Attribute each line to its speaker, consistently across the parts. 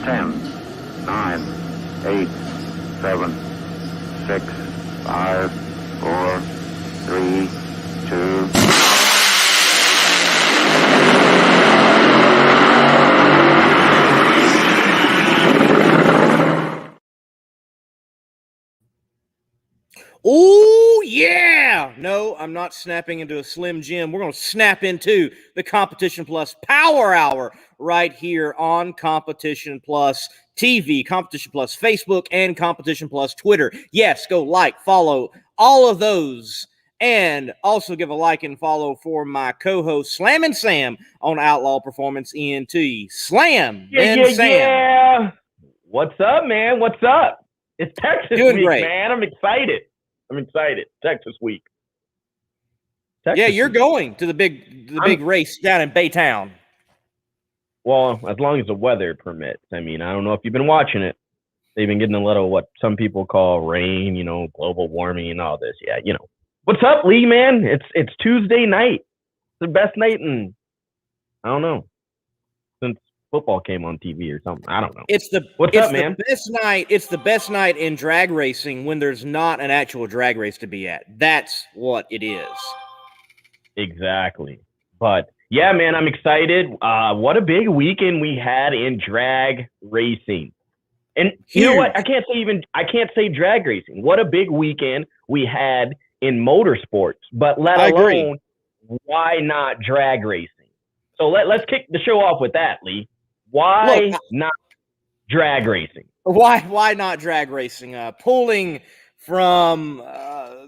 Speaker 1: 10, 9, 8, 7, 6, 5, 4, 3, 2.
Speaker 2: Oh, yeah. No, I'm not snapping into a Slim Jim. We're going to snap into the Competition Plus Power Hour right here on Competition Plus TV, Competition Plus Facebook, and Competition Plus Twitter. Yes, go like, follow all of those. And also give a like and follow for my co-host Slammin Sam on Outlaw Performance ENT. Slam, Sam.
Speaker 3: Yeah. What's up, man? What's up? It's Texas
Speaker 2: Doing
Speaker 3: week,
Speaker 2: great.
Speaker 3: Man. I'm excited. Texas week.
Speaker 2: Yeah, you're going to the big race down in Baytown.
Speaker 3: Well, as long as the weather permits. I mean, I don't know if you've been watching it. They've been getting a little what some people call rain, global warming and all this. Yeah, What's up, Lee, man? It's Tuesday night. It's the best night in, I don't know, since football came on TV or something. I don't know. What's up, man?
Speaker 2: It's the best night in drag racing when there's not an actual drag race to be at. That's what it is.
Speaker 3: Exactly. But yeah, man, I'm excited. What a big weekend we had in drag racing. And you know what? I can't say drag racing. What a big weekend we had in motorsports, but let alone why not drag racing? So let's kick the show off with that, Lee. Why not drag racing?
Speaker 2: Why not drag racing? Pulling from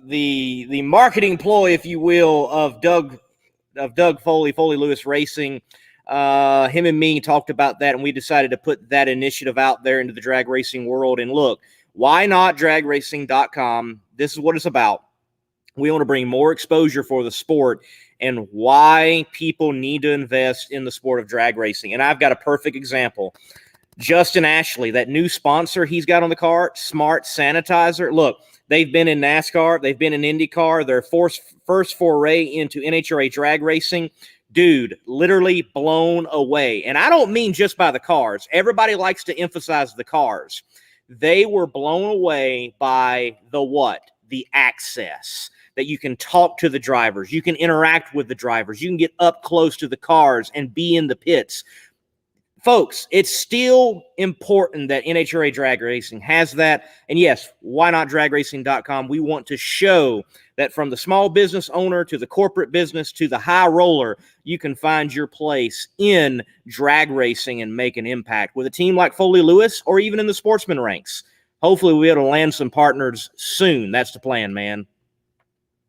Speaker 2: the marketing ploy, if you will, of Doug Foley Lewis Racing. Him and me talked about that, and we decided to put that initiative out there into the drag racing world. And look, why not dragracing.com? This is what it's about. We want to bring more exposure for the sport and why people need to invest in the sport of drag racing. And I've got a perfect example. Justin Ashley, that new sponsor he's got on the car, Smart Sanitizer. Look, they've been in NASCAR. They've been in IndyCar. Their first foray into NHRA drag racing. Dude, literally blown away. And I don't mean just by the cars. Everybody likes to emphasize the cars. They were blown away by the access. That you can talk to the drivers, you can interact with the drivers, you can get up close to the cars and be in the pits. Folks, it's still important that NHRA Drag Racing has that. And yes, why not dragracing.com? We want to show that from the small business owner to the corporate business to the high roller, you can find your place in drag racing and make an impact with a team like Foley Lewis or even in the sportsman ranks. Hopefully we'll be able to land some partners soon. That's the plan, man.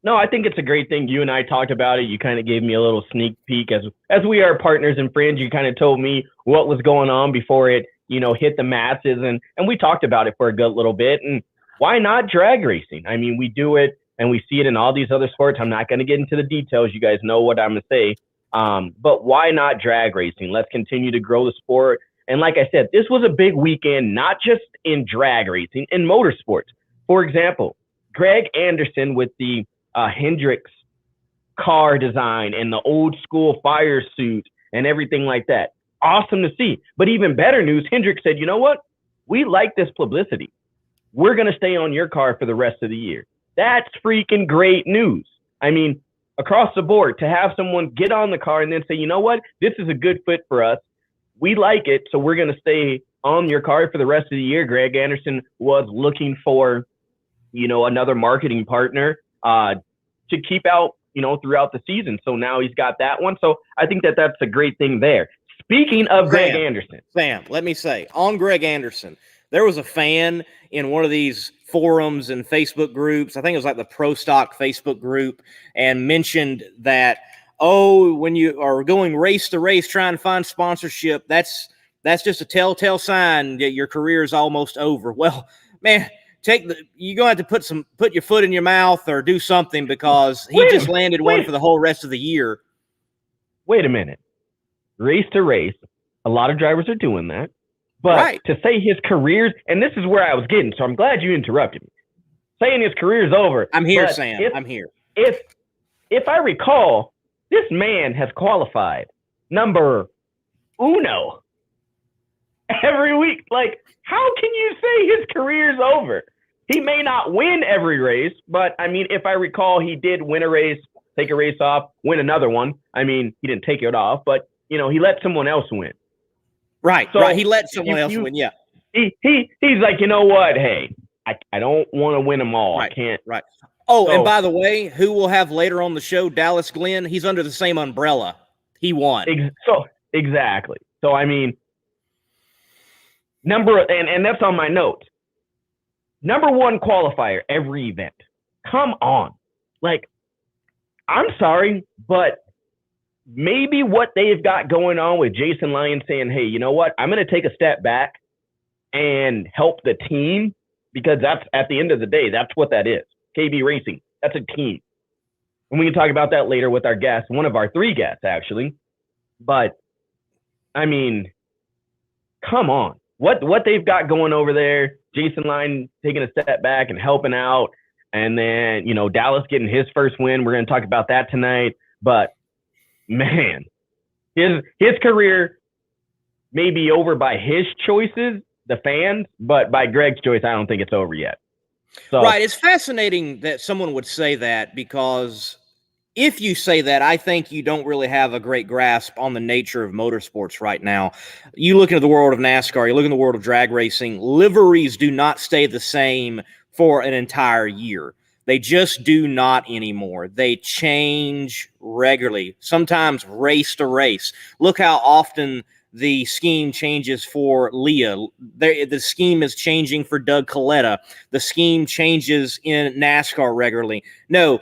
Speaker 3: No, I think it's a great thing. You and I talked about it. You kind of gave me a little sneak peek as we are partners and friends. You kind of told me what was going on before it, hit the masses. And we talked about it for a good little bit. And why not drag racing? I mean, we do it and we see it in all these other sports. I'm not going to get into the details. You guys know what I'm going to say. But why not drag racing? Let's continue to grow the sport. And like I said, this was a big weekend, not just in drag racing, in motorsports. For example, Greg Anderson with the Hendrix car design and the old school fire suit and everything like that. Awesome to see. But even better news, Hendrix said, you know what? We like this publicity. We're going to stay on your car for the rest of the year. That's freaking great news. I mean, across the board, to have someone get on the car and then say, you know what? This is a good fit for us. We like it, so we're going to stay on your car for the rest of the year. Greg Anderson was looking for, another marketing partner to keep out, throughout the season. So now he's got that one. So I think that's a great thing there. Speaking of Greg Anderson.
Speaker 2: Sam, let me say, on Greg Anderson, there was a fan in one of these forums and Facebook groups, I think it was like the Pro Stock Facebook group, and mentioned that, when you are going race to race trying to find sponsorship, that's just a telltale sign that your career is almost over. Well, man, you're going to have to put your foot in your mouth or do something because he just landed one for the whole rest of the year.
Speaker 3: Wait a minute. Race to race. A lot of drivers are doing that. But to say his career's, and this is where I was getting, so I'm glad you interrupted me. Saying his career's over.
Speaker 2: I'm here, Sam. I'm here.
Speaker 3: If I recall, this man has qualified number uno every week. Like, how can you say his career's over? He may not win every race, but I mean, if I recall, he did win a race, take a race off, win another one. I mean, he didn't take it off, but he let someone else win.
Speaker 2: Right,
Speaker 3: So
Speaker 2: right. He let someone else win. Yeah.
Speaker 3: He's like, you know what? Hey, I don't want to win them all.
Speaker 2: Right,
Speaker 3: I can't.
Speaker 2: Right. Oh, and by the way, who we'll have later on the show, Dallas Glen, he's under the same umbrella. He won.
Speaker 3: Exactly. So, I mean, and that's on my notes. Number one qualifier every event. Come on. Like, I'm sorry, but maybe what they've got going on with Jason Lyon saying, hey, you know what? I'm going to take a step back and help the team, because that's, at the end of the day, that's what that is. KB Racing, that's a team. And we can talk about that later with our guest, one of our 3 guests, actually. But, I mean, come on. What they've got going over there, Jason Lyon taking a step back and helping out, and then, Dallas getting his first win. We're going to talk about that tonight. But, man, his career may be over by his choices, the fans, but by Greg's choice, I don't think it's over yet. So,
Speaker 2: right. It's fascinating that someone would say that, because if you say that, I think you don't really have a great grasp on the nature of motorsports right now. You look into the world of NASCAR, you look in the world of drag racing, liveries do not stay the same for an entire year. They just do not anymore. They change regularly, sometimes race to race. Look how often the scheme changes for Leah. The scheme is changing for Doug Coletta. The scheme changes in NASCAR regularly. No,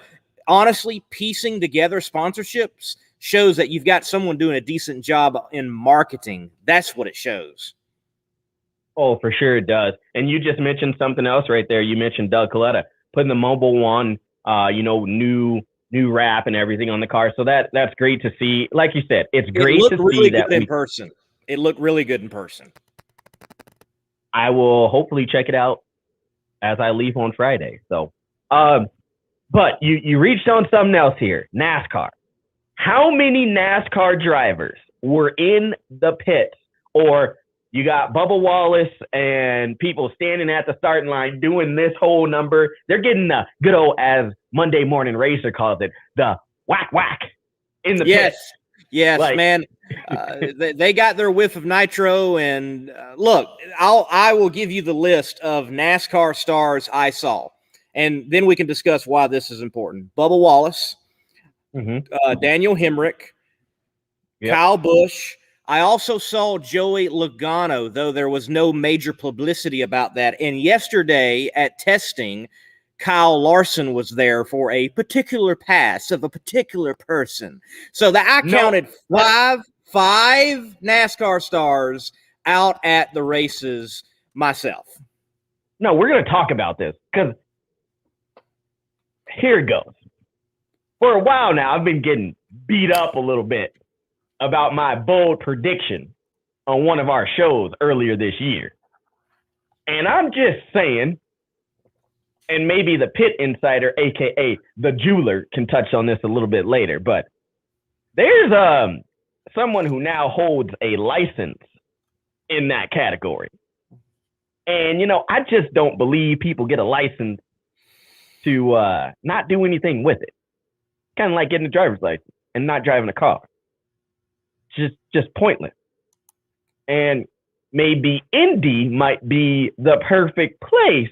Speaker 2: honestly, piecing together sponsorships shows that you've got someone doing a decent job in marketing. That's what it shows.
Speaker 3: Oh, for sure it does. And you just mentioned something else right there. You mentioned Doug Coletta putting the Mobile One, new wrap and everything on the car. So that's great to see. Like you said, it's great to see that
Speaker 2: in person. It looked really good in person.
Speaker 3: I will hopefully check it out as I leave on Friday. So, but you reached on something else here, NASCAR. How many NASCAR drivers were in the pits? Or you got Bubba Wallace and people standing at the starting line doing this whole number. They're getting the good old, as Monday Morning Racer calls it, the whack whack in the pits.
Speaker 2: Yes, man. They got their whiff of nitro, and look, I will give you the list of NASCAR stars I saw, and then we can discuss why this is important. Bubba Wallace, Daniel Hemrick, Kyle Busch. I also saw Joey Logano, though there was no major publicity about that. And yesterday at testing, Kyle Larson was there for a particular pass of a particular person. So I counted five NASCAR stars out at the races myself.
Speaker 3: No, we're going to talk about this, because here it goes. For a while now, I've been getting beat up a little bit about my bold prediction on one of our shows earlier this year. And I'm just saying, and maybe the pit insider, aka the jeweler, can touch on this a little bit later, but there's someone who now holds a license in that category. And, I just don't believe people get a license to not do anything with it. Kind of like getting a driver's license and not driving a car. Just pointless. And maybe Indy might be the perfect place.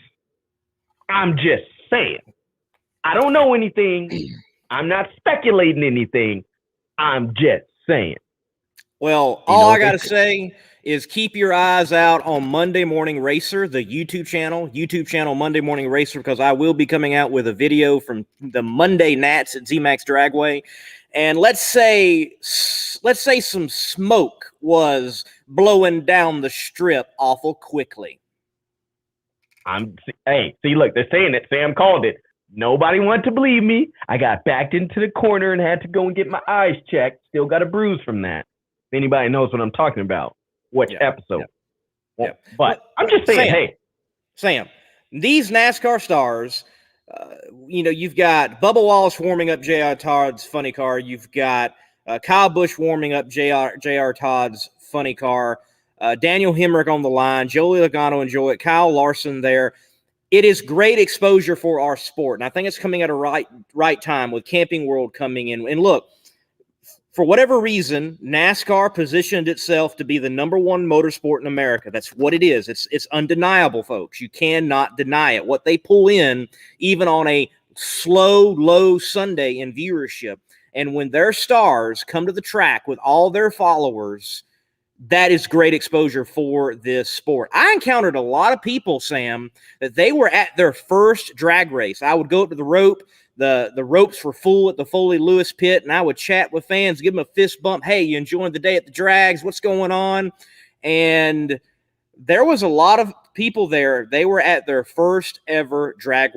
Speaker 3: I'm just saying. I don't know anything. I'm not speculating anything. I'm just saying.
Speaker 2: Well, all I got to say is keep your eyes out on Monday Morning Racer, the YouTube channel Monday Morning Racer, because I will be coming out with a video from the Monday Nats at ZMAX Dragway. And let's say some smoke was blowing down the strip awful quickly.
Speaker 3: See, look, they're saying it. Sam called it. Nobody wanted to believe me. I got backed into the corner and had to go and get my eyes checked. Still got a bruise from that. If anybody knows what I'm talking about, which episode. But I'm just saying,
Speaker 2: Sam, these NASCAR stars, you've got Bubba Wallace warming up J.R. Todd's funny car. You've got Kyle Busch warming up J.R. Todd's funny car. Daniel Hemrick on the line, Joey Logano enjoy it, Kyle Larson there. It is great exposure for our sport, and I think it's coming at a right time with Camping World coming in. And look, for whatever reason, NASCAR positioned itself to be the number one motorsport in America. That's what it is. It's undeniable, folks. You cannot deny it. What they pull in, even on a slow, low Sunday in viewership, and when their stars come to the track with all their followers, that is great exposure for this sport. I encountered a lot of people, Sam, that they were at their first drag race. I would go up to the rope. The ropes were full at the Foley Lewis pit, and I would chat with fans, give them a fist bump. Hey, you enjoying the day at the drags? What's going on? And there was a lot of people there. They were at their first ever drag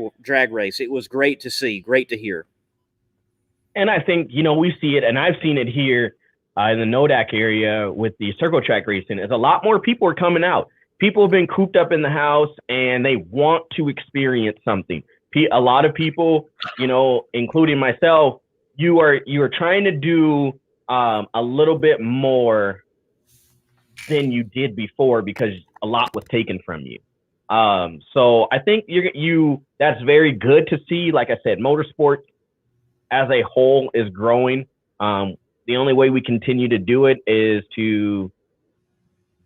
Speaker 2: race. It was great to see, great to hear.
Speaker 3: And I think, we see it, and I've seen it here in the Nodak area with the circle track racing, is a lot more people are coming out. People have been cooped up in the house, and they want to experience something. A lot of people, including myself, you are trying to do a little bit more than you did before because a lot was taken from you. So I think that's very good to see. Like I said, motorsport as a whole is growing. The only way we continue to do it is to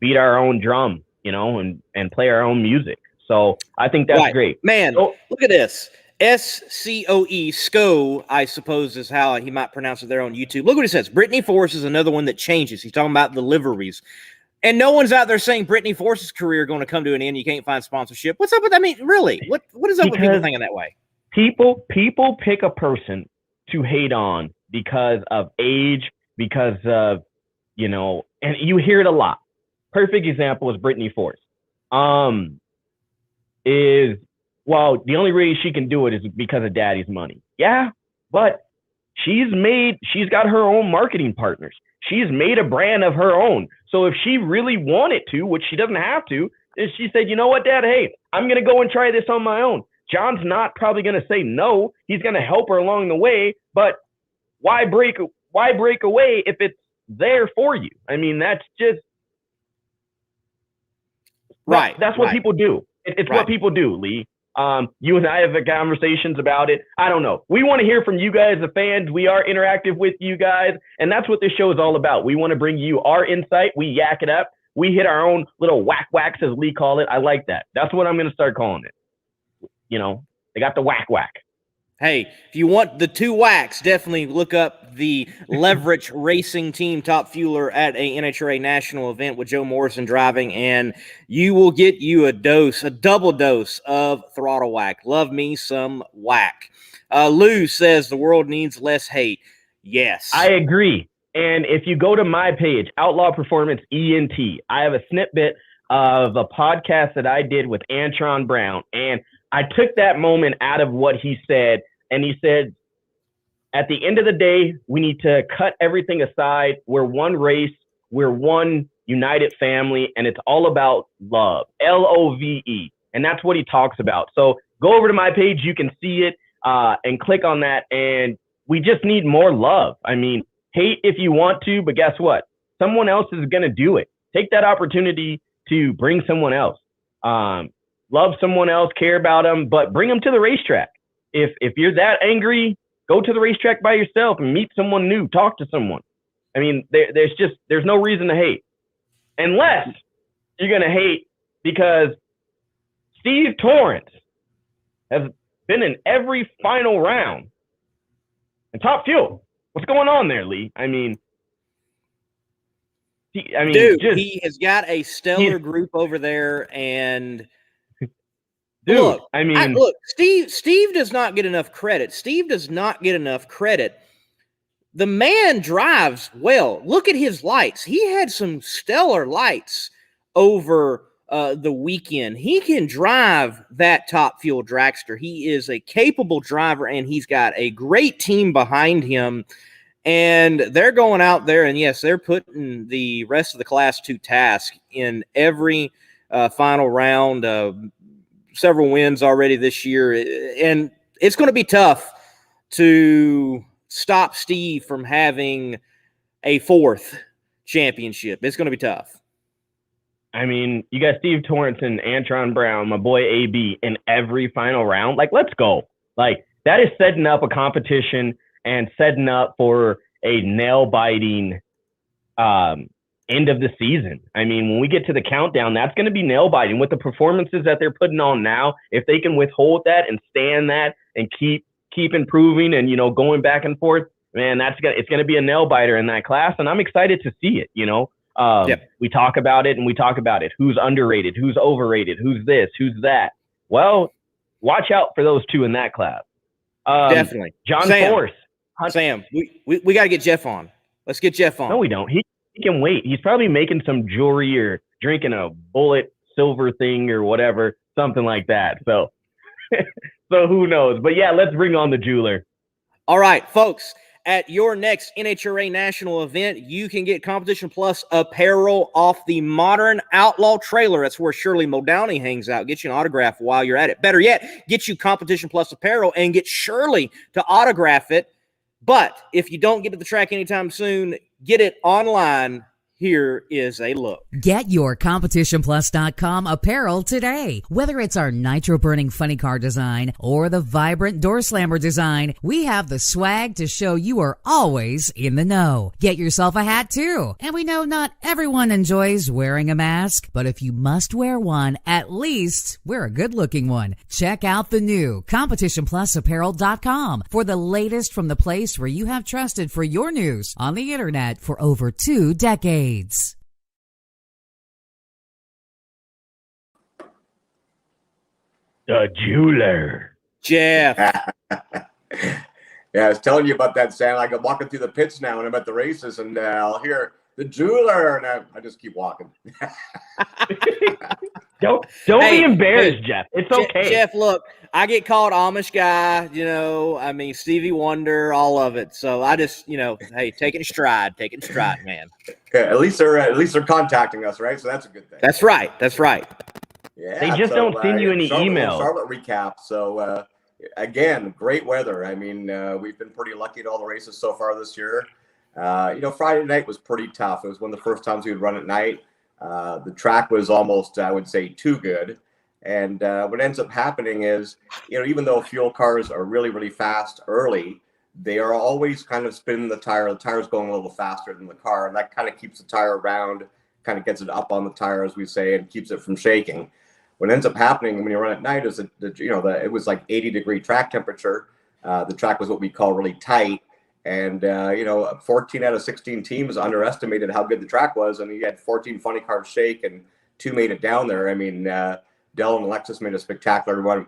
Speaker 3: beat our own drum, and play our own music. So I think that's great.
Speaker 2: Man, look at this. SCOE, SCO, I suppose is how he might pronounce it there on YouTube. Look what he says. Brittany Force is another one that changes. He's talking about the liveries. And no one's out there saying Brittany Force's career going to come to an end. You can't find sponsorship. What's up with that? I mean, really? What is up with people thinking that way?
Speaker 3: People pick a person to hate on because of age, because of, and you hear it a lot. Perfect example is Brittany Force. The only way she can do it is because of daddy's money. Yeah, but she's got her own marketing partners. She's made a brand of her own. So if she really wanted to, which she doesn't have to, is she said, you know what, Dad, hey, I'm going to go and try this on my own. John's not probably going to say no. He's going to help her along the way, but why break away if it's there for you? I mean, that's just right. That's what people do. It's what people do, Lee. You and I have conversations about it. I don't know. We want to hear from you guys, the fans. We are interactive with you guys, and that's what this show is all about. We want to bring you our insight. We yak it up. We hit our own little whacks, as Lee called it. I like that. That's what I'm going to start calling it. They got the whack.
Speaker 2: Hey, if you want the two whacks, definitely look up the Leverage Racing Team Top Fueler at a NHRA national event with Joe Morrison driving, and you will get you a double dose of throttle whack. Love me some whack. Lou says the world needs less hate. Yes.
Speaker 3: I agree. And if you go to my page, Outlaw Performance ENT, I have a snippet of a podcast that I did with Antron Brown, and I took that moment out of what he said, and he said, at the end of the day, we need to cut everything aside. We're one race. We're one united family, and it's all about love, LOVE. And that's what he talks about. So go over to my page. You can see it and click on that. And we just need more love. I mean, hate if you want to, but guess what? Someone else is going to do it. Take that opportunity to bring someone else. Love someone else, care about them, but bring them to the racetrack. If you're that angry, go to the racetrack by yourself and meet someone new, talk to someone. I mean, there's no reason to hate. Unless you're going to hate because Steve Torrance has been in every final round. And Top Fuel, what's going on there, Lee? I mean,
Speaker 2: dude, he has got a stellar group over there, and
Speaker 3: dude,
Speaker 2: look, Steve does not get enough credit. Steve does not get enough credit. The man drives well. Look at his lights. He had some stellar lights over the weekend. He can drive that Top Fuel dragster. He is a capable driver, and he's got a great team behind him. And they're going out there, and yes, they're putting the rest of the Class 2 task in every final round. Several wins already this year, and it's going to be tough to stop Steve from having a fourth championship. It's going to be tough.
Speaker 3: I mean, you got Steve Torrance and Antron Brown, my boy AB, in every final round. Like, let's go. Like, that is setting up a competition and setting up for a nail-biting end of the season. I mean, when we get to the countdown, that's going to be nail-biting. With the performances that they're putting on now, if they can withhold that and stand that and keep improving and, going back and forth, man, it's going to be a nail-biter in that class, and I'm excited to see it,
Speaker 2: Yep.
Speaker 3: We talk about it and we talk about it. Who's underrated? Who's overrated? Who's this? Who's that? Well, watch out for those two in that class.
Speaker 2: Definitely.
Speaker 3: John
Speaker 2: Sam,
Speaker 3: Force.
Speaker 2: Sam, we got to get Jeff on. Let's get Jeff on.
Speaker 3: No, we don't. He can wait. He's probably making some jewelry or drinking a bullet silver thing or whatever, something like that. So, so who knows? But yeah, let's bring on the jeweler.
Speaker 2: All right, folks. At your next NHRA national event, you can get Competition Plus apparel off the Modern Outlaw trailer. That's where Shirley Muldowney hangs out. Get you an autograph while you're at it. Better yet, get you Competition Plus apparel and get Shirley to autograph it. But if you don't get to the track anytime soon, get it online. Here is a look.
Speaker 4: Get your CompetitionPlus.com apparel today. Whether it's our nitro-burning funny car design or the vibrant door slammer design, we have the swag to show you are always in the know. Get yourself a hat too. And we know not everyone enjoys wearing a mask, but if you must wear one, at least wear a good-looking one. Check out the new CompetitionPlusApparel.com for the latest from the place where you have trusted for your news on the internet for over 2 decades.
Speaker 3: The jeweler.
Speaker 2: Jeff.
Speaker 5: Yeah, I was telling you about that, Sam. I go walking through the pits now and I'm at the races and I'll hear the jeweler and I just keep walking.
Speaker 3: Don't be embarrassed, Jeff. It's okay.
Speaker 2: Jeff, look, I get called Amish guy, Stevie Wonder, all of it. So I just, hey, take it in stride, man.
Speaker 5: Yeah, at least they're contacting us, right? So that's a good thing.
Speaker 2: That's right.
Speaker 5: Yeah,
Speaker 3: they just don't send you any emails.
Speaker 5: Charlotte recap. So again, great weather. I mean, we've been pretty lucky at all the races so far this year. Friday night was pretty tough. It was one of the first times we would run at night. The track was almost, I would say, too good. And what ends up happening is, even though fuel cars are really, really fast early, they are always kind of spinning the tire. The tire's going a little faster than the car, and that kind of keeps the tire around, kind of gets it up on the tire, as we say, and keeps it from shaking. What ends up happening when you run at night is that it was like 80-degree track temperature. The track was what we call really tight. And, 14 out of 16 teams underestimated how good the track was. And you had 14 funny cars shake and 2 made it down there. I mean, Dell and Alexis made a spectacular run,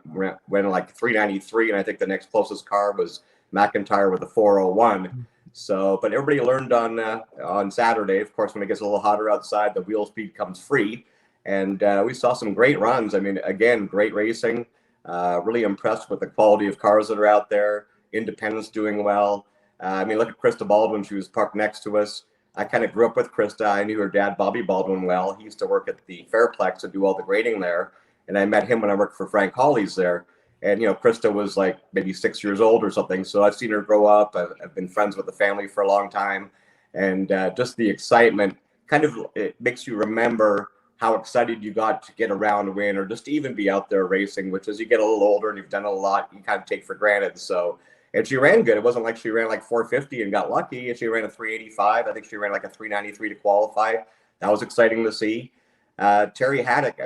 Speaker 5: went like 393. And I think the next closest car was McIntyre with a 401. So, but everybody learned on Saturday, of course, when it gets a little hotter outside, the wheel speed comes free. And we saw some great runs. I mean, again, great racing. Really impressed with the quality of cars that are out there. Independence doing well. Look at Krista Baldwin. She was parked next to us. I kind of grew up with Krista. I knew her dad, Bobby Baldwin, well. He used to work at the Fairplex and do all the grading there. And I met him when I worked for Frank Hawley's there. And, Krista was like maybe 6 years old or something. So I've seen her grow up. I've been friends with the family for a long time. And just the excitement it makes you remember how excited you got to get around and win, or just to even be out there racing, which as you get a little older and you've done a lot, you kind of take for granted. So, and she ran good. It wasn't like she ran like 450 and got lucky. And she ran a 385. I think she ran like a 393 to qualify. That was exciting to see. Terry Haddock.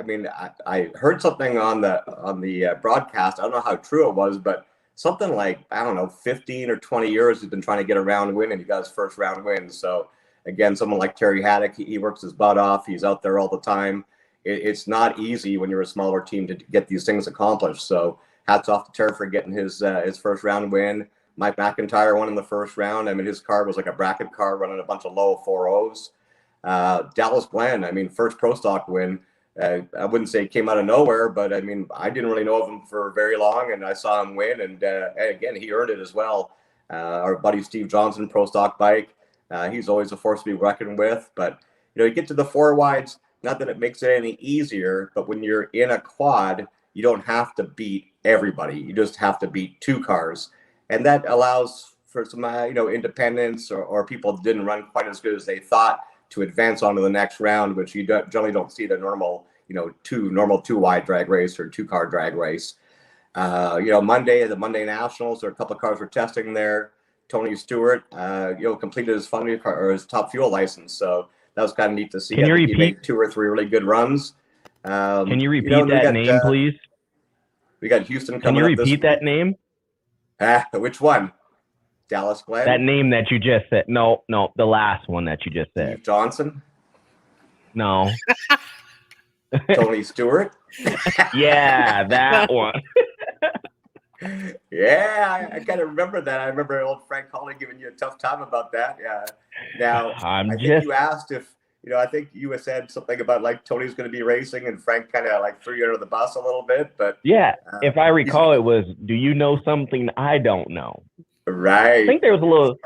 Speaker 5: I heard something on the broadcast. I don't know how true it was, but something like, 15 or 20 years he's been trying to get a round win, and he got his first round win. So again, someone like Terry Haddock, he works his butt off. He's out there all the time. It's not easy when you're a smaller team to get these things accomplished. So hats off to Terry for getting his first round win. Mike McIntyre won in the first round. His car was like a bracket car running a bunch of low 4.0s. Dallas Glen, first Pro Stock win. I wouldn't say it came out of nowhere, but I didn't really know of him for very long, and I saw him win, and again, he earned it as well. Our buddy Steve Johnson, Pro Stock bike. He's always a force to be reckoned with. But, you get to the 4 wides, not that it makes it any easier, but when you're in a quad, you don't have to beat everybody. You just have to beat 2 cars. And that allows for some, independence or people that didn't run quite as good as they thought to advance on to the next round, which you generally don't see at a normal, two wide drag race or 2-car drag race. Monday, the Monday Nationals, there are a couple of cars we're testing there. Tony Stewart, completed his funny car or his top fuel license. So that was kind of neat to see.
Speaker 3: Can you repeat?
Speaker 5: He made 2 or 3 really good runs.
Speaker 3: Can you repeat that name, please?
Speaker 5: We got Houston
Speaker 3: Can
Speaker 5: coming
Speaker 3: you
Speaker 5: up this
Speaker 3: repeat that name?
Speaker 5: Which one? Dallas Glen?
Speaker 3: That name that you just said. No, the last one that you just said.
Speaker 5: Steve Johnson?
Speaker 3: No.
Speaker 5: Tony Stewart?
Speaker 3: Yeah, that one.
Speaker 5: Yeah, I kind of remember that. I remember old Frank Hawley giving you a tough time about that. Yeah. Now, I think you asked if, I think you had said something about like Tony's going to be racing, and Frank kind of like threw you under the bus a little bit. But
Speaker 3: yeah, if I recall, it was, do you know something I don't know?
Speaker 5: Right.
Speaker 3: I think there was a little,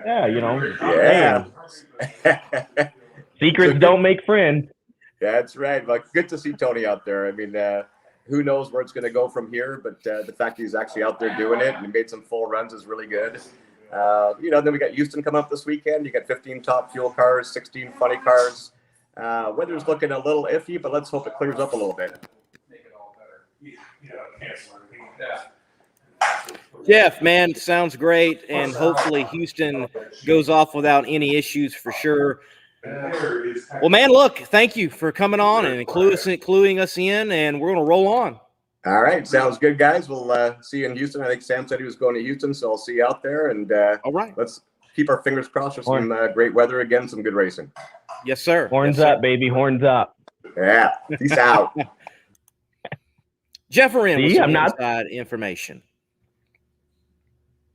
Speaker 5: Yeah.
Speaker 3: Secrets don't make friends.
Speaker 5: That's right. Well, good to see Tony out there. I mean, who knows where it's going to go from here, but the fact he's actually out there doing it and he made some full runs is really good. Then we got Houston coming up this weekend. You got 15 top fuel cars, 16 funny cars. Weather's looking a little iffy, but let's hope it clears up a little bit.
Speaker 2: Jeff, man, sounds great, and hopefully Houston goes off without any issues for sure. Well, man, look, thank you for coming on and cluing us in, and we're going to roll on.
Speaker 5: All right. Sounds good, guys. We'll see you in Houston. I think Sam said he was going to Houston, so I'll see you out there. And
Speaker 2: all right,
Speaker 5: let's keep our fingers crossed for some great weather again, some good racing.
Speaker 2: Yes, sir.
Speaker 3: Horns up, baby. Horns up.
Speaker 5: Yeah. Peace out.
Speaker 2: Jeff Arend with some inside information.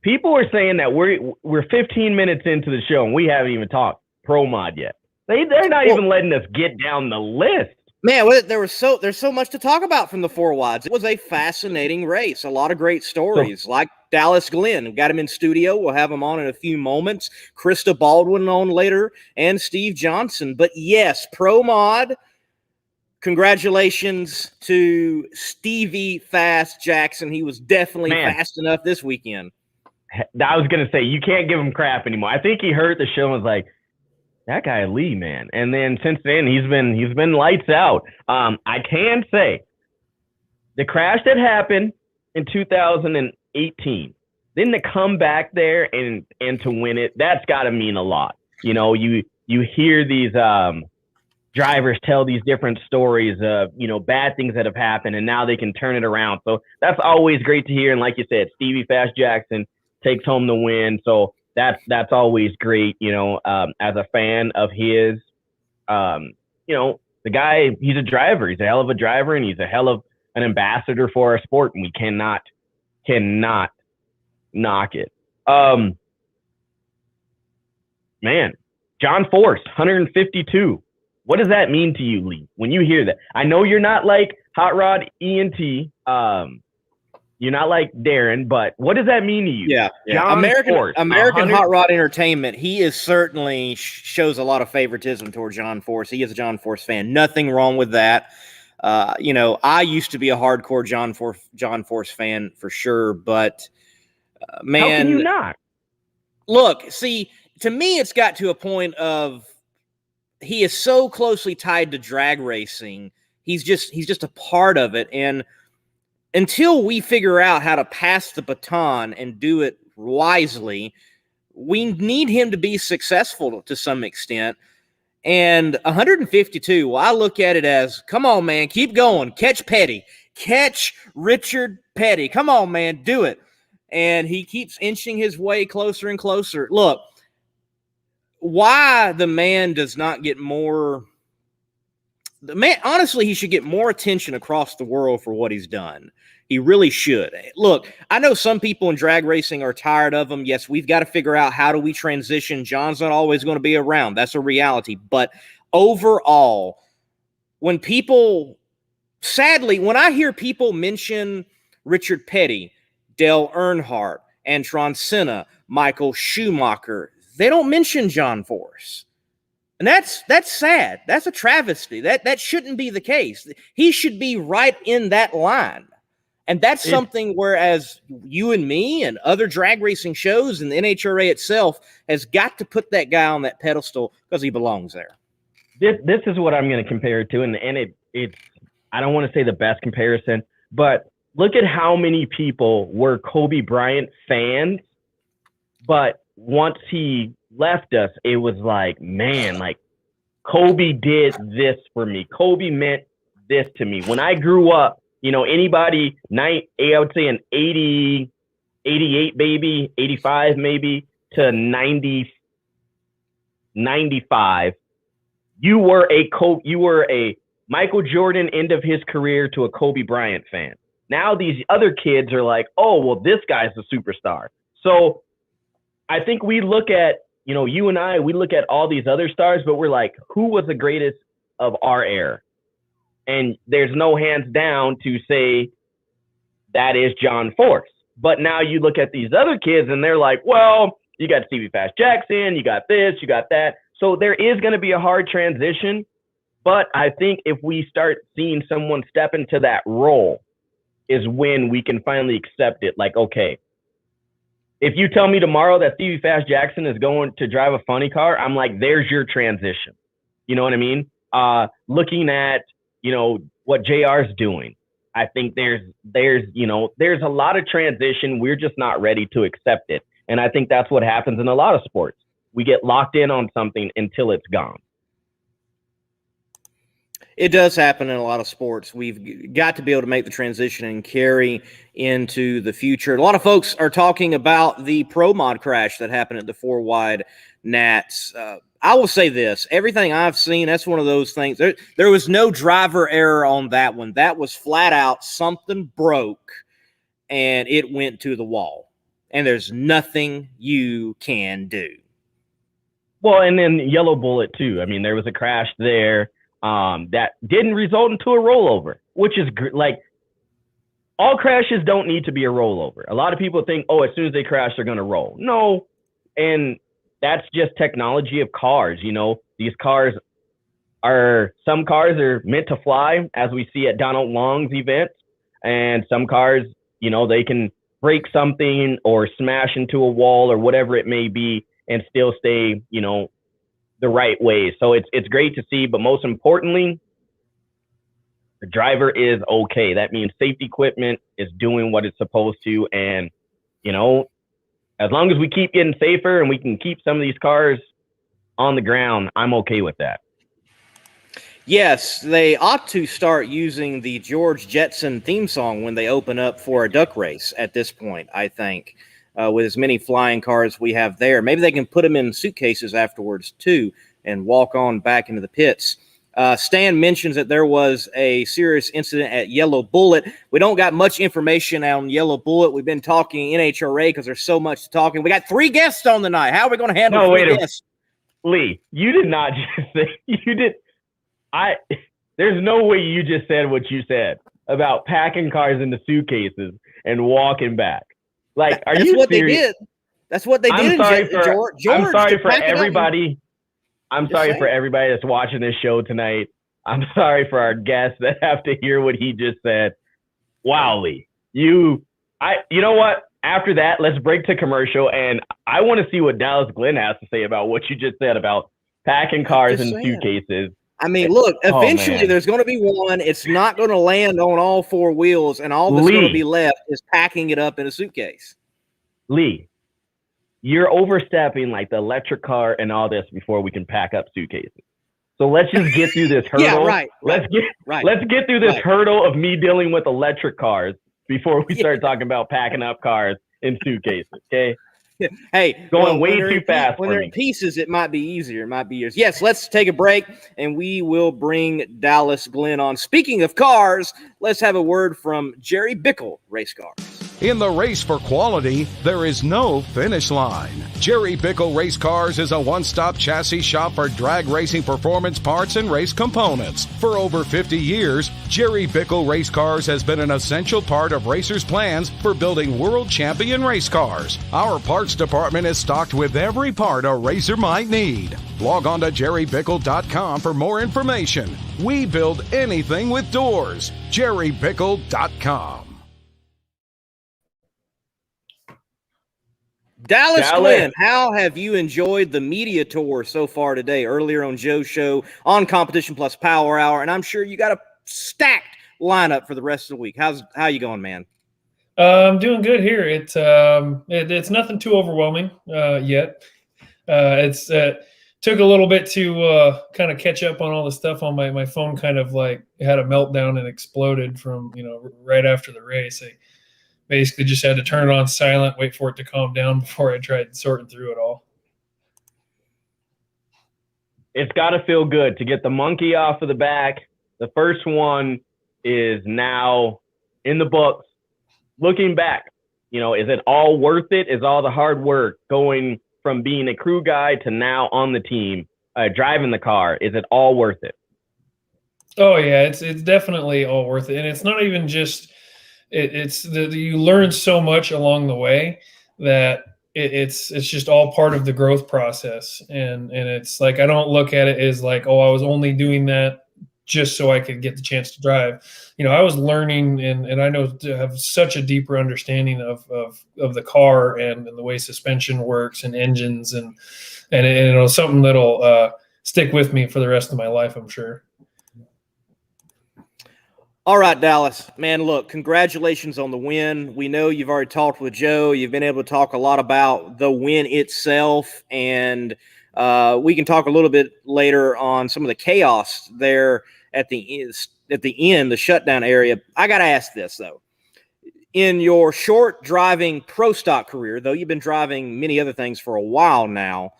Speaker 3: People are saying that we're 15 minutes into the show and we haven't even talked Pro Mod yet. They're not even letting us get down the list.
Speaker 2: Man, there's so much to talk about from the 4 wides. It was a fascinating race. A lot of great stories, like Dallas Glen. We got him in studio. We'll have him on in a few moments. Krista Baldwin on later, and Steve Johnson. But yes, Pro Mod. Congratulations to Stevie Fast Jackson. He was definitely fast enough this weekend.
Speaker 3: I was gonna say, you can't give him crap anymore. I think he heard the show and was like, that guy Lee, man. And then since then he's been lights out. I can say the crash that happened in 2018, then to come back there and to win it, that's got to mean a lot. You hear these drivers tell these different stories of bad things that have happened, and now they can turn it around. So that's always great to hear. And like you said, Stevie Fast Jackson takes home the win. So that's always great, as a fan of his. The guy, he's a driver. He's a hell of a driver, and he's a hell of an ambassador for our sport, and we cannot knock it. Man, John Force, 152. What does that mean to you, Lee, when you hear that? I know you're not like Hot Rod ENT. You're not like Darren, but what does that mean to you?
Speaker 2: Yeah.
Speaker 3: John Force,
Speaker 2: American Hot Rod Entertainment, he is certainly shows a lot of favoritism toward John Force. He is a John Force fan. Nothing wrong with that. I used to be a hardcore John Force fan for sure, but man.
Speaker 3: How can you not?
Speaker 2: Look, see, to me, it's got to a point of he is so closely tied to drag racing. He's just a part of it. And until we figure out how to pass the baton and do it wisely, we need him to be successful to some extent. And 152, well, I look at it as, come on, man, keep going. Catch Petty. Catch Richard Petty. Come on, man, do it. And he keeps inching his way closer and closer. Look, why the man does not get more... The man, honestly, he should get more attention across the world for what he's done. He really should. Look, I know some people in drag racing are tired of him. Yes, we've got to figure out how do we transition. John's not always going to be around. That's a reality. But overall, when I hear people mention Richard Petty, Dale Earnhardt, Antron Senna, Michael Schumacher, they don't mention John Force. And that's sad. That's a travesty. That shouldn't be the case. He should be right in that line. And that's something whereas you and me and other drag racing shows and the NHRA itself has got to put that guy on that pedestal because he belongs there.
Speaker 3: this is what I'm going to compare it to, and it's I don't want to say the best comparison, but look at how many people were Kobe Bryant fans, but once he left us, it was like, man, like Kobe did this for me. Kobe meant this to me. When I grew up, anybody, I would say an 80, 88 baby, 85 maybe to 90, 95, you were a Michael Jordan end of his career to a Kobe Bryant fan. Now these other kids are like, oh, well, this guy's a superstar. So I think we look at, you and I, we look at all these other stars, but we're like, who was the greatest of our era? And there's no hands down to say that is John Force. But now you look at these other kids and they're like, well, you got Stevie Fast Jackson, you got this, you got that. So there is going to be a hard transition. But I think if we start seeing someone step into that role is when we can finally accept it. Like, okay, if you tell me tomorrow that Stevie Fast Jackson is going to drive a funny car, I'm like, there's your transition. You know what I mean? Looking at, what JR's doing, I think there's a lot of transition. We're just not ready to accept it. And I think that's what happens in a lot of sports. We get locked in on something until it's gone.
Speaker 2: It does happen in a lot of sports. We've got to be able to make the transition and carry into the future. A lot of folks are talking about the Pro Mod crash that happened at the 4-wide Nats. I will say this. Everything I've seen, that's one of those things. There was no driver error on that one. That was flat out something broke, and it went to the wall. And there's nothing you can do.
Speaker 3: Well, and then Yellow Bullet, too. I mean, there was a crash there. That didn't result into a rollover, which is like all crashes don't need to be a rollover. A lot of people think, oh, as soon as they crash, they're going to roll. No. And that's just technology of cars. These cars some cars are meant to fly, as we see at Donald Long's events. And some cars, they can break something or smash into a wall or whatever it may be and still stay, the right way. So it's great to see, but most importantly, the driver is okay. That means safety equipment is doing what it's supposed to. And, as long as we keep getting safer and we can keep some of these cars on the ground, I'm okay with that.
Speaker 2: Yes, they ought to start using the George Jetson theme song when they open up for a duck race at this point, I think. With as many flying cars we have there. Maybe they can put them in suitcases afterwards, too, and walk on back into the pits. Stan mentions that there was a serious incident at Yellow Bullet. We don't got much information on Yellow Bullet. We've been talking NHRA because there's so much to talk. And we got 3 guests on the night. How are we going to handle 3 guests?
Speaker 3: Lee, you did not just say you did. There's no way you just said what you said about packing cars into suitcases and walking back. Like, are you serious?
Speaker 2: They did. That's what they did. George,
Speaker 3: I'm sorry for everybody. I'm sorry for everybody that's watching this show tonight. I'm sorry for our guests that have to hear what he just said. Wow, Lee. You know what? After that, let's break to commercial, and I want to see what Dallas Glen has to say about what you just said about packing cars in suitcases.
Speaker 2: I mean, look, eventually there's going to be one. It's not going to land on all 4 wheels, and all that's going to be left is packing it up in a suitcase.
Speaker 3: Lee, you're overstepping like the electric car and all this before we can pack up suitcases. So let's just get through this hurdle.
Speaker 2: Yeah, right.
Speaker 3: Let's get through this hurdle of me dealing with electric cars before we start talking about packing up cars in suitcases, okay?
Speaker 2: Hey,
Speaker 3: going way too fast.
Speaker 2: When they're in pieces, it might be easier. It might be yours. Yes, let's take a break, and we will bring Dallas Glen on. Speaking of cars, let's have a word from Jerry Bickle, Race Cars.
Speaker 6: In the race for quality, there is no finish line. Jerry Bickle Race Cars is a one-stop chassis shop for drag racing performance parts and race components. For over 50 years, Jerry Bickle Race Cars has been an essential part of racers' plans for building world champion race cars. Our parts department is stocked with every part a racer might need. Log on to jerrybickle.com for more information. We build anything with doors. jerrybickle.com.
Speaker 2: Dallas
Speaker 3: Dallas.
Speaker 2: Glen, how have you enjoyed the media tour so far today? Earlier on Joe's show, on Competition Plus Power Hour, and I'm sure you got a stacked lineup for the rest of the week. How you going, man?
Speaker 7: I'm doing good here. It's nothing too overwhelming yet. It's took a little bit to kind of catch up on all the stuff on my phone. Kind of like had a meltdown and exploded from right after the race. I basically just had to turn it on silent, wait for it to calm down before I tried sorting through it all.
Speaker 3: It's got to feel good to get the monkey off of the back. The first one is now in the books. Looking back, is it all worth it? Is all the hard work going from being a crew guy to now on the team, driving the car, is it all worth it?
Speaker 7: Oh yeah, it's definitely all worth it. And it's not even just you learn so much along the way that it's just all part of the growth process. And it's like, I don't look at it as like, oh, I was only doing that just so I could get the chance to drive. I was learning and I know to have such a deeper understanding of the car and the way suspension works and engines and something that'll stick with me for the rest of my life, I'm sure.
Speaker 2: All right, Dallas, man, look, congratulations on the win. We know you've already talked with Joe. You've been able to talk a lot about the win itself, and we can talk a little bit later on some of the chaos there at the end, the shutdown area. I got to ask this, though. In your short driving pro stock career, though you've been driving many other things for a while now,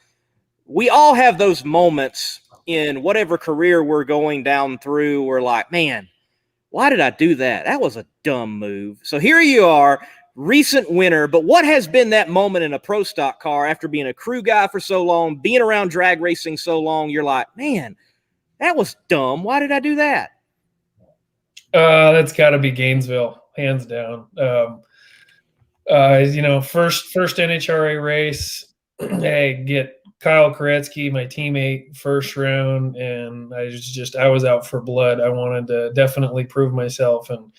Speaker 2: we all have those moments in whatever career we're going down through. We're like, man, why did I do that? That was a dumb move. So here you are, recent winner, but what has been that moment in a pro stock car after being a crew guy for so long, being around drag racing so long? You're like, man, that was dumb. Why did I do that?
Speaker 7: That's got to be Gainesville, hands down. First NHRA race, I get Kyle Koretsky, my teammate, first round, and I was out for blood. I wanted to definitely prove myself, and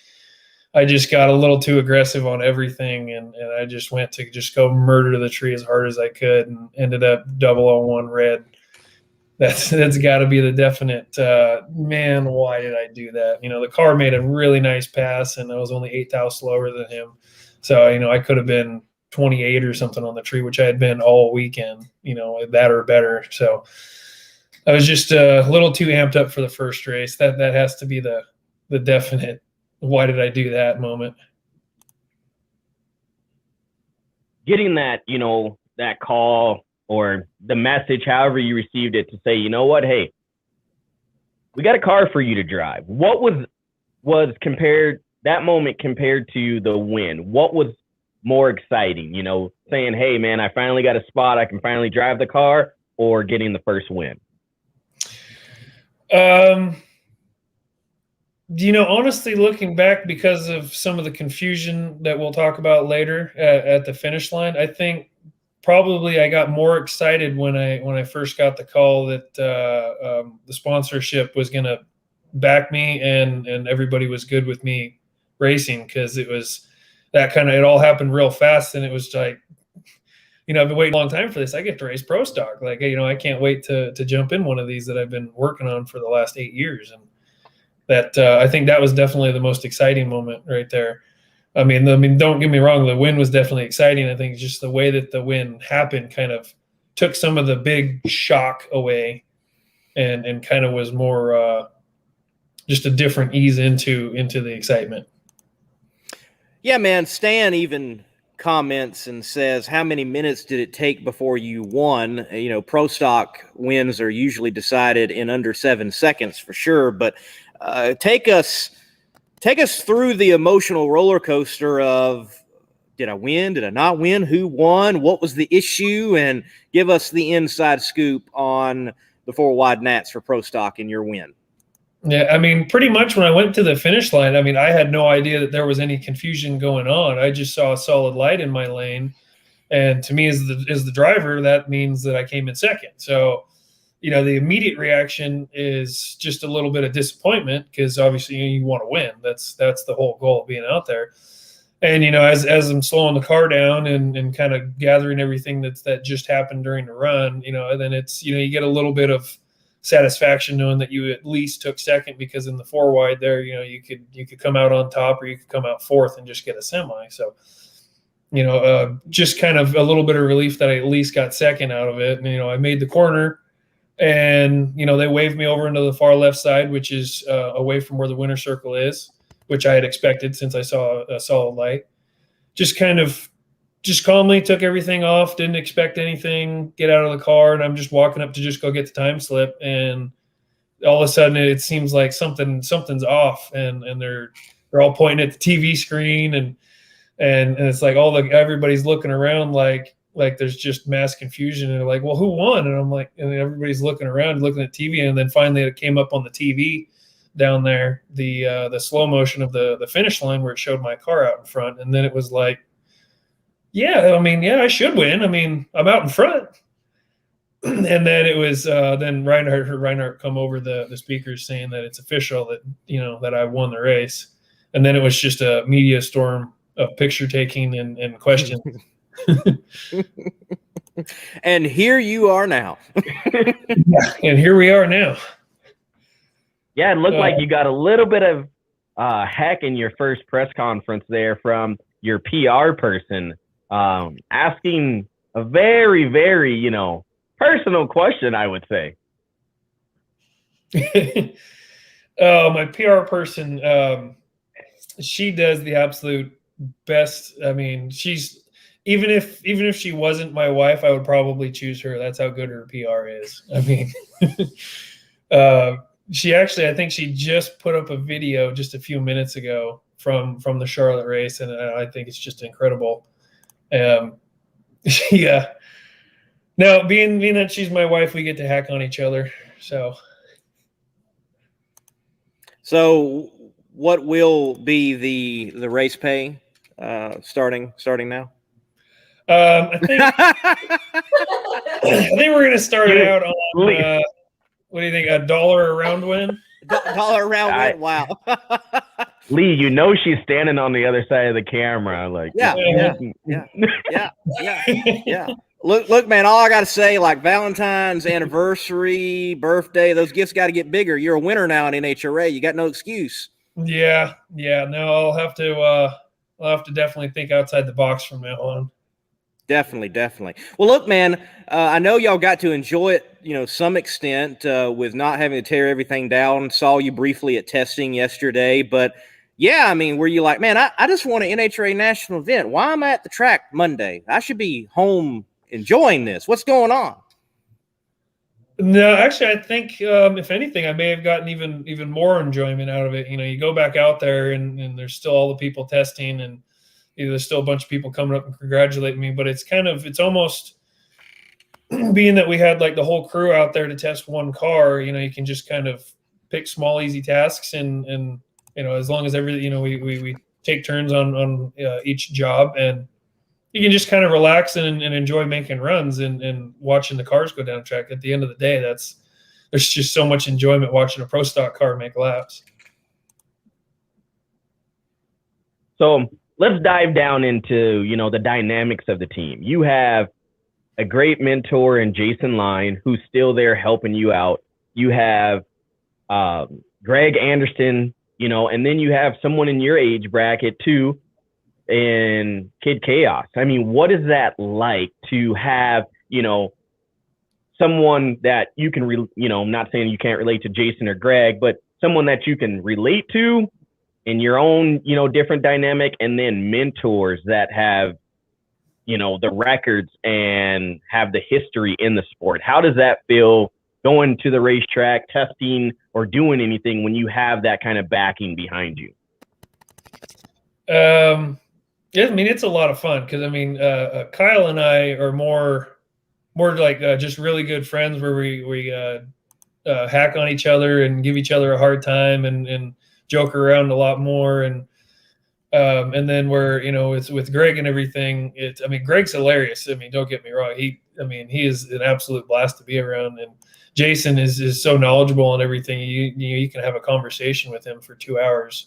Speaker 7: I just got a little too aggressive on everything, and I just went to just go murder the tree as hard as I could, and ended up 001 red. That's got to be the definite, man, why did I do that? The car made a really nice pass, and I was only 8 thou slower than him. So, I could have been 28 or something on the tree, which I had been all weekend, that or better. So I was just a little too amped up for the first race. That has to be the definite, why did I do that moment.
Speaker 3: Getting that, that call or the message, however you received it, to say, you know what, hey, we got a car for you to drive. What was compared, that moment compared to the win? What was more exciting, saying, hey, man, I finally got a spot, I can finally drive the car, or getting the first win?
Speaker 7: Honestly, looking back, because of some of the confusion that we'll talk about later at the finish line, I think probably I got more excited when I first got the call that the sponsorship was going to back me and everybody was good with me racing, because it was that kind of, it all happened real fast, and it was like, I've been waiting a long time for this. I get to race pro stock. Like, I can't wait to jump in one of these that I've been working on for the last 8 years. And that, I think that was definitely the most exciting moment right there. I mean, don't get me wrong. The win was definitely exciting. I think just the way that the win happened kind of took some of the big shock away and kind of was more just a different ease into the excitement.
Speaker 2: Yeah, man. Stan even comments and says, how many minutes did it take before you won? Pro stock wins are usually decided in under 7 seconds for sure. But take us through the emotional roller coaster of, did I win? Did I not win? Who won? What was the issue? And give us the inside scoop on the 4 wide Nats for pro stock in your win.
Speaker 7: Yeah, pretty much when I went to the finish line, I had no idea that there was any confusion going on. I just saw a solid light in my lane. And to me, as the driver, that means that I came in second. So, the immediate reaction is just a little bit of disappointment, because obviously you want to win. That's the whole goal of being out there. And, you know, as I'm slowing the car down and kind of gathering everything that just happened during the run, you know, and then it's, you know, you get a little bit of satisfaction knowing that you at least took second, because in the 4 wide there, you know, you could come out on top, or you could come out fourth and just get a semi. So, you know, just kind of a little bit of relief that I at least got second out of it. And, you know, I made the corner, and, you know, they waved me over into the far left side, which is away from where the winner circle is, which I had expected since I saw a solid light. Just calmly took everything off, didn't expect anything, get out of the car, and I'm just walking up to just go get the time slip, and all of a sudden it seems like something's off, and they're all pointing at the TV screen, and it's like everybody's looking around like there's just mass confusion, and they're like, well, who won? And I'm like, and everybody's looking around, looking at TV, and then finally it came up on the TV down there, the slow motion of the finish line where it showed my car out in front. And then it was like, yeah, I mean, yeah, I should win. I mean, I'm out in front. And then it was then Reinhardt come over the speakers saying that it's official, that, you know, that I won the race. And then it was just a media storm of picture taking and questions.
Speaker 2: And here you are now.
Speaker 7: Yeah, and here we are now.
Speaker 3: Yeah, it looked like you got a little bit of heck in your first press conference there from your PR person, asking a very, very, you know, personal question, I would say.
Speaker 7: My PR person, she does the absolute best. I mean, she's even if she wasn't my wife, I would probably choose her. That's how good her PR is. I mean, she actually, I think she just put up a video just a few minutes ago from the Charlotte race, and I think it's just incredible. Yeah. Now, being that she's my wife, we get to hack on each other. So
Speaker 2: what will be the race pay starting now?
Speaker 7: I think we're gonna start it out on what do you think? $1 a round win?
Speaker 2: $1 a round win. Wow.
Speaker 3: Lee, you know she's standing on the other side of the camera, like
Speaker 2: yeah. Look, man, all I got to say, like Valentine's, anniversary, birthday, those gifts got to get bigger. You're a winner now in NHRA. You got no excuse.
Speaker 7: Yeah. No, I'll have to definitely think outside the box from now on.
Speaker 2: Definitely. Well, look, man, I know y'all got to enjoy it, you know, some extent with not having to tear everything down. Saw you briefly at testing yesterday, but yeah, I mean, were you like, man, I just want an NHRA national event. Why am I at the track Monday? I should be home enjoying this. What's going on?
Speaker 7: No, actually, I think if anything, I may have gotten even more enjoyment out of it. You know, you go back out there and there's still all the people testing, and there's still a bunch of people coming up and congratulating me, but it's almost being that we had like the whole crew out there to test one car, you know, you can just kind of pick small, easy tasks and you know, as long as we take turns on each job, and you can just kind of relax and enjoy making runs and watching the cars go down track. At the end of the day, there's just so much enjoyment watching a pro stock car make laps.
Speaker 3: So let's dive down into, you know, the dynamics of the team. You have a great mentor in Jason Line, who's still there helping you out. You have Greg Anderson, you know, and then you have someone in your age bracket too, in Kid Chaos. I mean, what is that like to have, you know, someone that you can, you know, I'm not saying you can't relate to Jason or Greg, but someone that you can relate to in your own, you know, different dynamic, and then mentors that have, you know, the records and have the history in the sport. How does that feel going to the racetrack, testing, or doing anything when you have that kind of backing behind you?
Speaker 7: Yeah, I mean, it's a lot of fun because, I mean, Kyle and I are more like just really good friends where we hack on each other and give each other a hard time and joke around a lot more. And then we're, you know, with Greg and everything, I mean, Greg's hilarious. I mean, don't get me wrong. He is an absolute blast to be around. And Jason is so knowledgeable on everything. You can have a conversation with him for 2 hours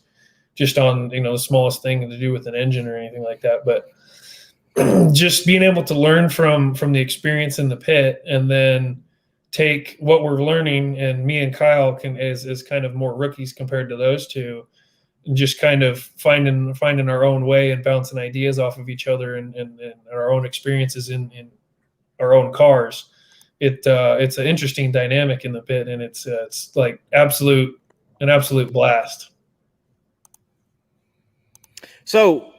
Speaker 7: just on, the smallest thing to do with an engine or anything like that. But just being able to learn from the experience in the pit, and then take what we're learning, and me and Kyle can as kind of more rookies compared to those two, and just kind of finding our own way and bouncing ideas off of each other and our own experiences in our own cars. It's an interesting dynamic in the pit, and it's like an absolute blast. So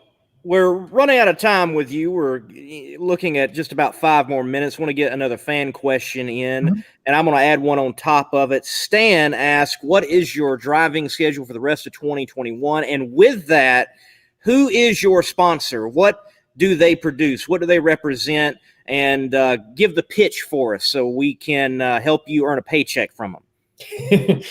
Speaker 2: we're running out of time with you. We're looking at just about 5 more minutes. Want to get another fan question in, and I'm going to add one on top of it. Stan asked, what is your driving schedule for the rest of 2021? And with that, who is your sponsor? What do they produce? What do they represent? And give the pitch for us so we can help you earn a paycheck from them.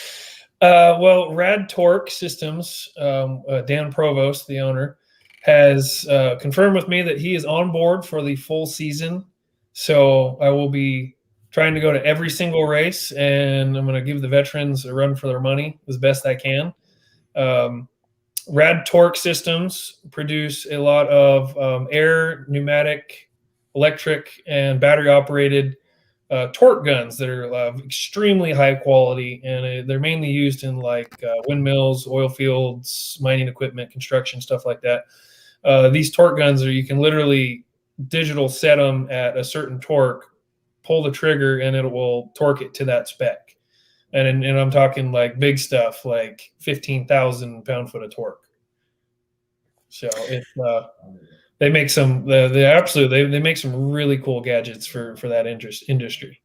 Speaker 7: Well, Rad Torque Systems, Dan Provost, the owner, has confirmed with me that he is on board for the full season. So I will be trying to go to every single race, and I'm going to give the veterans a run for their money as best I can. Rad Torque Systems produce a lot of air, pneumatic, electric, and battery-operated torque guns that are extremely high quality, and they're mainly used in like windmills, oil fields, mining equipment, construction, stuff like that. These torque guns you can literally digital set them at a certain torque, pull the trigger, and it will torque it to that spec. And I'm talking like big stuff, like 15,000 pound-foot of torque. So it's they make some they make some really cool gadgets for that industry.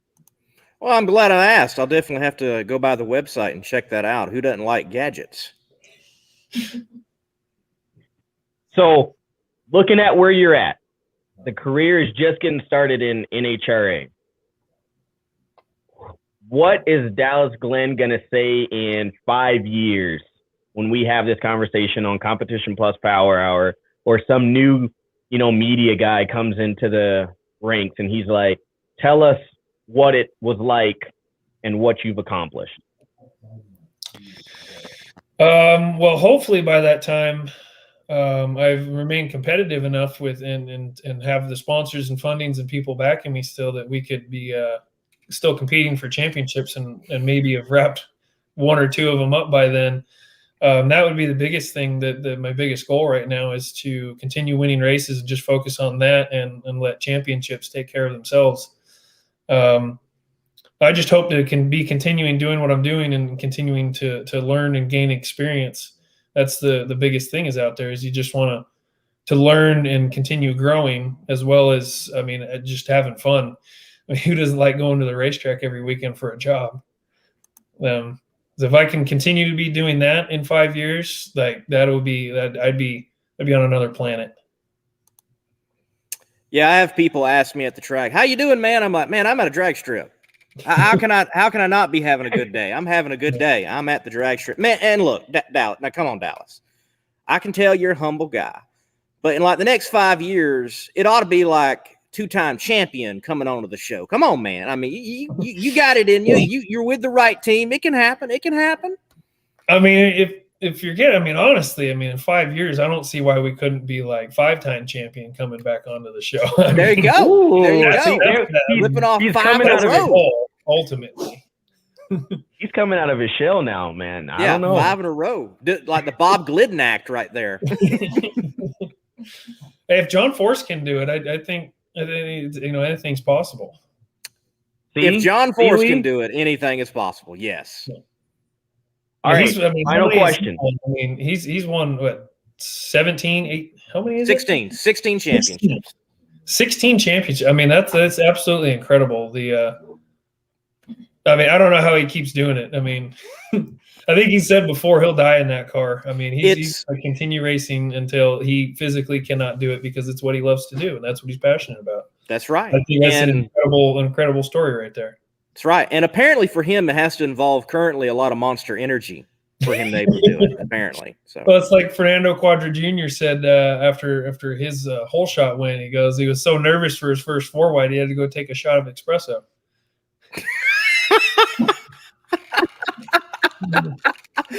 Speaker 2: Well, I'm glad I asked. I'll definitely have to go by the website and check that out. Who doesn't like gadgets?
Speaker 3: So, looking at where you're at, the career is just getting started in NHRA. What is Dallas Glen going to say in 5 years when we have this conversation on Competition Plus Power Hour, or some new, media guy comes into the ranks and he's like, tell us what it was like and what you've accomplished?
Speaker 7: Well, hopefully by that time, I've remained competitive enough with and have the sponsors and fundings and people backing me still, that we could be still competing for championships and maybe have wrapped 1 or 2 of them up by then. That would be the biggest thing. That my biggest goal right now is to continue winning races and just focus on that and let championships take care of themselves. I just hope to be continuing doing what I'm doing and continuing to learn and gain experience. That's the biggest thing is out there, is you just want to learn and continue growing, as well as, just having fun. Who doesn't like going to the racetrack every weekend for a job? If I can continue to be doing that in 5 years, like I'd be on another planet.
Speaker 2: Yeah, I have people ask me at the track, "How you doing, man?" I'm like, "Man, I'm at a drag strip. How can I not be having a good day? I'm having a good day. I'm at the drag strip, man." And look, Dallas. Now, come on, Dallas. I can tell you're a humble guy, but in like the next 5 years, it ought to be like 2-time champion coming onto the show. Come on, man. I mean, you got it in you. You're with the right team. It can happen. It can happen.
Speaker 7: If you're getting, honestly, in 5 years, I don't see why we couldn't be like 5-time champion coming back onto the show.
Speaker 2: There you go.
Speaker 3: Ooh,
Speaker 2: there you go.
Speaker 3: He's
Speaker 2: Flipping off
Speaker 3: he's
Speaker 2: 5
Speaker 3: coming
Speaker 2: in
Speaker 3: out
Speaker 2: a
Speaker 3: of his
Speaker 2: row.
Speaker 7: Ultimately.
Speaker 3: He's coming out of his shell now, man. I don't know.
Speaker 2: 5 in a row. Like the Bob Glidden act right there.
Speaker 7: Hey, if John Force can do it, I think anything's possible.
Speaker 2: If John Force can do it, anything is possible. Yes.
Speaker 3: All right. Final question.
Speaker 7: He's won what, 17, 8, how many is
Speaker 2: 16.
Speaker 7: it?
Speaker 2: 16 championships.
Speaker 7: 16 championships. That's absolutely incredible. I don't know how he keeps doing it. I think he said before he'll die in that car. He's going to continue racing until he physically cannot do it, because it's what he loves to do, and that's what he's passionate about.
Speaker 2: That's right.
Speaker 7: I think that's an incredible story right there.
Speaker 2: That's right. And apparently for him, it has to involve currently a lot of Monster Energy for him to be able to do it, apparently. So.
Speaker 7: Well, it's like Fernando Quadra Jr. said after his hole shot win. He goes, he was so nervous for his first 4-wide, he had to go take a shot of espresso.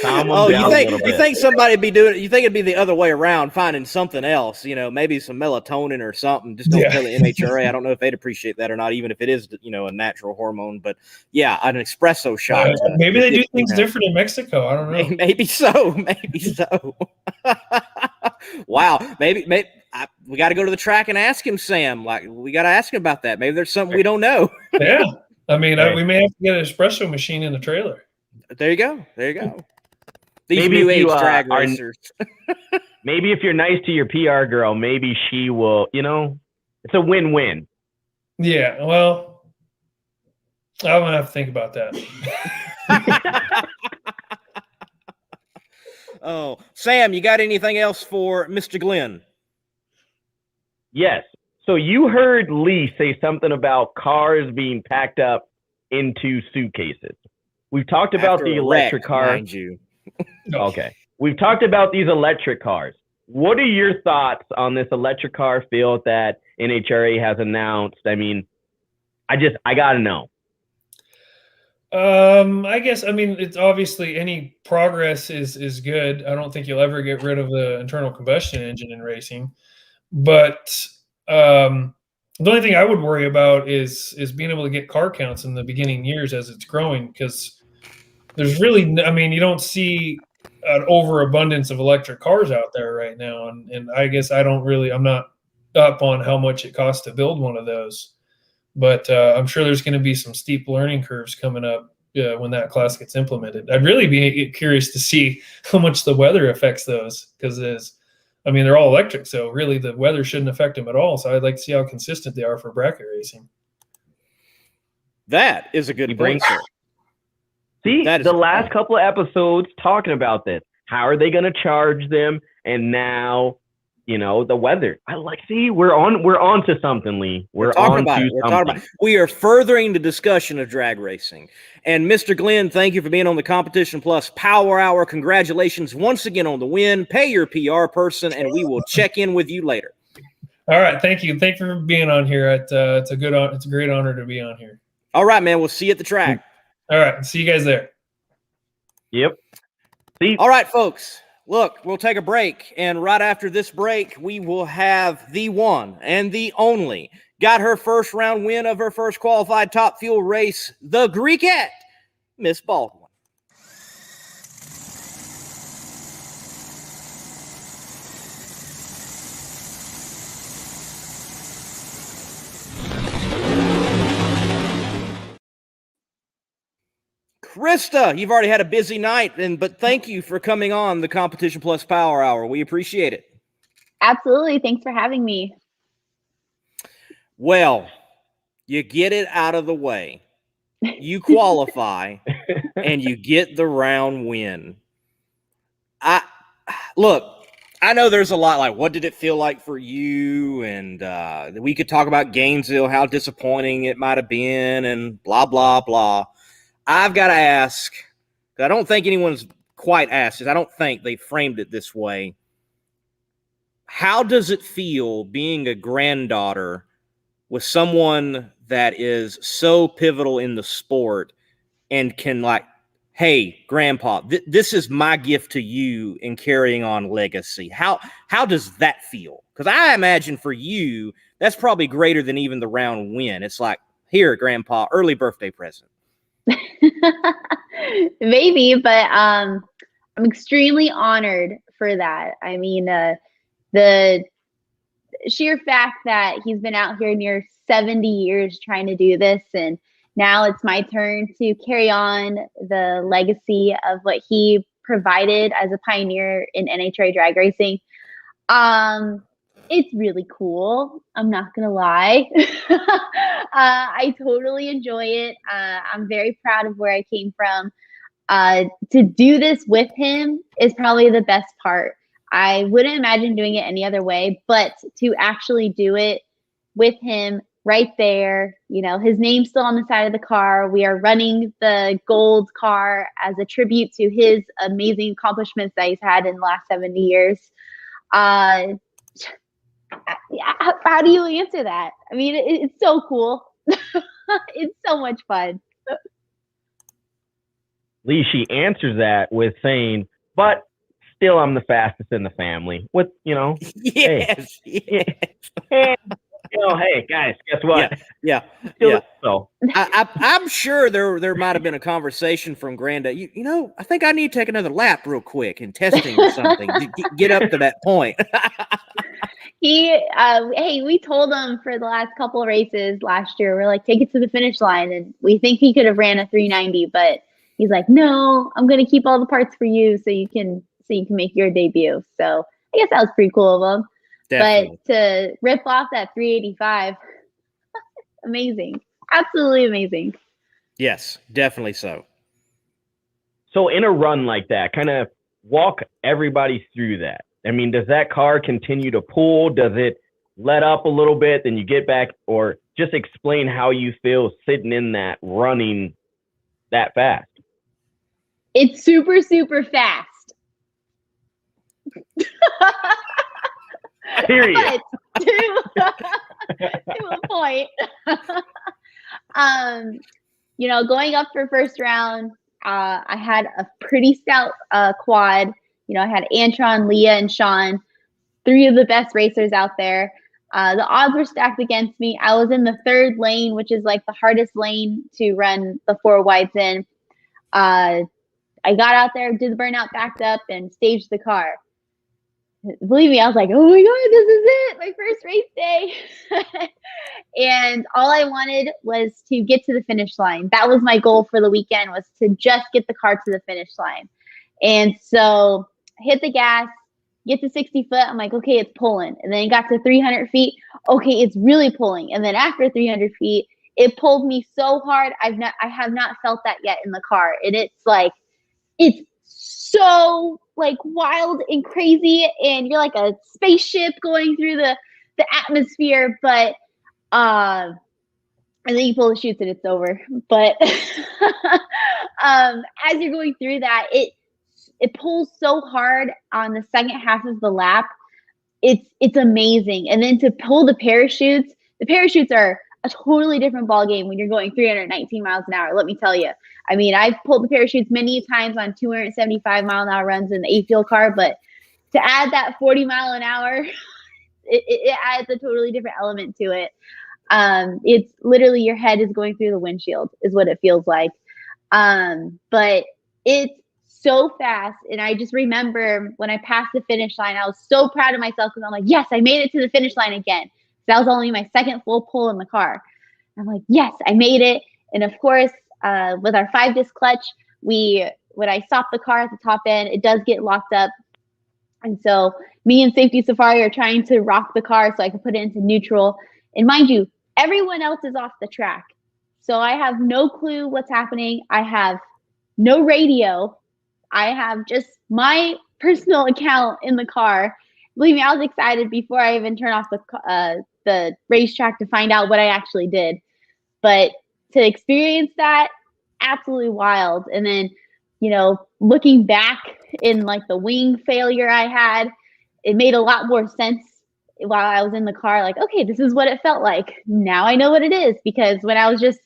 Speaker 3: Calm them
Speaker 2: Oh,
Speaker 3: down a little
Speaker 2: you
Speaker 3: bit.
Speaker 2: think somebody be doing it? You think it'd be the other way around, finding something else? You know, maybe some melatonin or something. Just don't tell the NHRA. I don't know if they'd appreciate that or not, even if it is, you know, a natural hormone. But yeah, an espresso shot.
Speaker 7: Maybe they do things different in Mexico. I don't know.
Speaker 2: Maybe so. Maybe so. Wow. Maybe we got to go to the track and ask him, Sam. Like, we got to ask him about that. Maybe there's something we don't know.
Speaker 7: Yeah. I mean, we may have to get an espresso machine in the trailer.
Speaker 2: There you go. There you go. These
Speaker 3: Maybe
Speaker 2: new
Speaker 3: if you
Speaker 2: age drag racers.
Speaker 3: Maybe if you're nice to your PR girl, maybe she will, you know, it's a win-win.
Speaker 7: Yeah, well, I'm going to have to think about that.
Speaker 2: Oh, Sam, you got anything else for Mr. Glen?
Speaker 3: Yes. So you heard Lee say something about cars being packed up into suitcases. We've talked about
Speaker 2: After
Speaker 3: the
Speaker 2: a
Speaker 3: electric
Speaker 2: wreck,
Speaker 3: car.
Speaker 2: mind you.
Speaker 3: Okay. We've talked about these electric cars. What are your thoughts on this electric car field that NHRA has announced? I mean, I got to know.
Speaker 7: I guess, I mean, it's obviously any progress is good. I don't think you'll ever get rid of the internal combustion engine in racing. But the only thing I would worry about is being able to get car counts in the beginning years as it's growing, because there's really, I mean, you don't see an overabundance of electric cars out there right now. And I guess I'm not up on how much it costs to build one of those. But I'm sure there's going to be some steep learning curves coming up when that class gets implemented. I'd really be curious to see how much the weather affects those, because they're all electric, so really the weather shouldn't affect them at all. So I'd like to see how consistent they are for bracket racing.
Speaker 2: That is a good point, sir.
Speaker 3: See, the last couple of episodes talking about this. How are they going to charge them? And now, you know, the weather. We're on to something, Lee. We're talking about it.
Speaker 2: We are furthering the discussion of drag racing. And Mr. Glen, thank you for being on the Competition Plus Power Hour. Congratulations once again on the win. Pay your PR person, and we will check in with you later.
Speaker 7: All right, thank you. Thank you for being on here. It's a great honor to be on here.
Speaker 2: All right, man. We'll see you at the track.
Speaker 7: All right, see you guys there.
Speaker 3: Yep. See.
Speaker 2: All right, folks. Look, we'll take a break, and right after this break, we will have the one and the only, got her first round win of her first qualified Top Fuel race, the Greekette, Miss Baldwin. Krista, you've already had a busy night, but thank you for coming on the Competition Plus Power Hour. We appreciate it.
Speaker 8: Absolutely. Thanks for having me.
Speaker 2: Well, you get it out of the way. You qualify, and you get the round win. Look, I know there's a lot like, what did it feel like for you? And we could talk about Gainesville, how disappointing it might have been, and blah, blah, blah. I've got to ask, I don't think anyone's quite asked it. I don't think they framed it this way. How does it feel being a granddaughter with someone that is so pivotal in the sport and can like, hey, grandpa, this is my gift to you in carrying on legacy? How does that feel? Because I imagine for you, that's probably greater than even the round win. It's like, here, grandpa, early birthday present.
Speaker 8: Maybe, but I'm extremely honored for that. I mean, the sheer fact that he's been out here near 70 years trying to do this, and now it's my turn to carry on the legacy of what he provided as a pioneer in NHRA drag racing. It's really cool. I'm not going to lie. I totally enjoy it. I'm very proud of where I came from. To do this with him is probably the best part. I wouldn't imagine doing it any other way, but to actually do it with him right there, you know, his name's still on the side of the car. We are running the gold car as a tribute to his amazing accomplishments that he's had in the last 70 years. How do you answer that? I mean, it's so cool. It's so much fun.
Speaker 3: Lee, she answers that with saying, but still I'm the fastest in the family. With,
Speaker 2: Yes.
Speaker 3: hey, hey, guys, guess what?
Speaker 2: Yeah.
Speaker 3: So
Speaker 2: I'm sure there might have been a conversation from Granda. I think I need to take another lap real quick and testing or something to get up to that point.
Speaker 8: Hey, we told him for the last couple of races last year, we're like, take it to the finish line, and we think he could have ran a 390, but he's like, no, I'm gonna keep all the parts for you so you can make your debut. So I guess that was pretty cool of him.
Speaker 2: Definitely.
Speaker 8: But to rip off that 385, amazing, absolutely amazing.
Speaker 2: Yes, definitely so.
Speaker 3: So in a run like that, kind of walk everybody through that. I mean, does that car continue to pull? Does it let up a little bit, then you get back? Or just explain how you feel sitting in that, running that fast.
Speaker 8: It's super, super fast.
Speaker 3: Period.
Speaker 8: But to a point. Going up for first round, I had a pretty stout quad. I had Antron, Leah, and Sean, 3 of the best racers out there. The odds were stacked against me. I was in the 3rd lane, which is like the hardest lane to run the 4 wides in. I got out there, did the burnout, backed up, and staged the car. Believe me, I was like, oh my God, this is it, my first race day. And all I wanted was to get to the finish line. That was my goal for the weekend, was to just get the car to the finish line. And so I hit the gas, get to 60 foot. I'm like, okay, it's pulling. And then it got to 300 feet. Okay, it's really pulling. And then after 300 feet, it pulled me so hard. I have not felt that yet in the car. And it's so like wild and crazy. And you're like a spaceship going through the atmosphere. But, and then you pull the chutes and it's over. But as you're going through that, it pulls so hard on the second half of the lap. It's amazing. And then to pull the parachutes are a totally different ball game when you're going 319 miles an hour. Let me tell you. I mean, I've pulled the parachutes many times on 275 mile an hour runs in the 8-field car, but to add that 40 mile an hour, it adds a totally different element to it. It's literally your head is going through the windshield is what it feels like. But it's so fast. And I just remember when I passed the finish line, I was so proud of myself because I'm like, yes, I made it to the finish line again. That was only my 2nd full pull in the car. I'm like, yes, I made it. And of course, with our 5-disc clutch, when I stop the car at the top end, it does get locked up. And so me and Safety Safari are trying to rock the car so I can put it into neutral. And mind you, everyone else is off the track. So I have no clue what's happening. I have no radio. I have just my personal account in the car. Believe me, I was excited before I even turned off the racetrack to find out what I actually did. But to experience that, absolutely wild. And then, looking back in like the wing failure I had, it made a lot more sense while I was in the car. Like, okay, this is what it felt like. Now I know what it is, because when I was just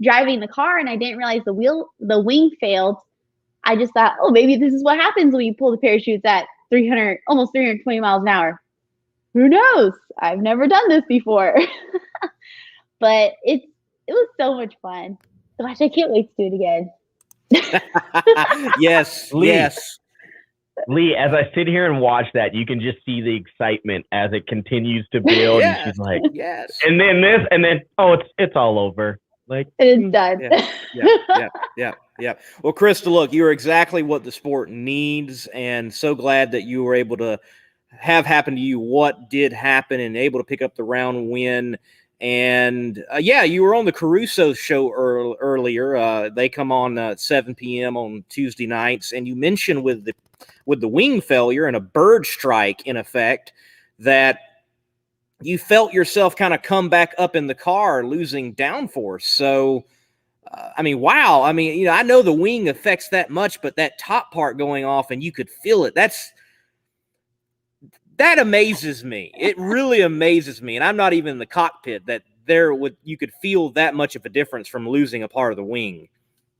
Speaker 8: driving the car and I didn't realize the wing failed, I just thought, oh, maybe this is what happens when you pull the parachutes at almost 320 miles an hour. Who knows? I've never done this before. But it was so much fun. Gosh, I can't wait to do it again.
Speaker 2: Yes,
Speaker 3: Lee,
Speaker 2: yes.
Speaker 3: Lee, as I sit here and watch that, you can just see the excitement as it continues to build.
Speaker 2: Yes,
Speaker 3: and she's like,
Speaker 2: yes.
Speaker 3: And then this, and then, oh, it's all over. Like,
Speaker 8: it's done.
Speaker 2: Yeah. Well, Krista, look, you're exactly what the sport needs, and so glad that you were able to have happen to you what did happen and able to pick up the round win. And you were on the Caruso show earlier. They come on at 7 p.m. on Tuesday nights, and you mentioned with the wing failure and a bird strike in effect that you felt yourself kind of come back up in the car, losing downforce. So, wow. I know the wing affects that much, but that top part going off and you could feel it. That amazes me. It really amazes me. And I'm not even in the cockpit that you could feel that much of a difference from losing a part of the wing.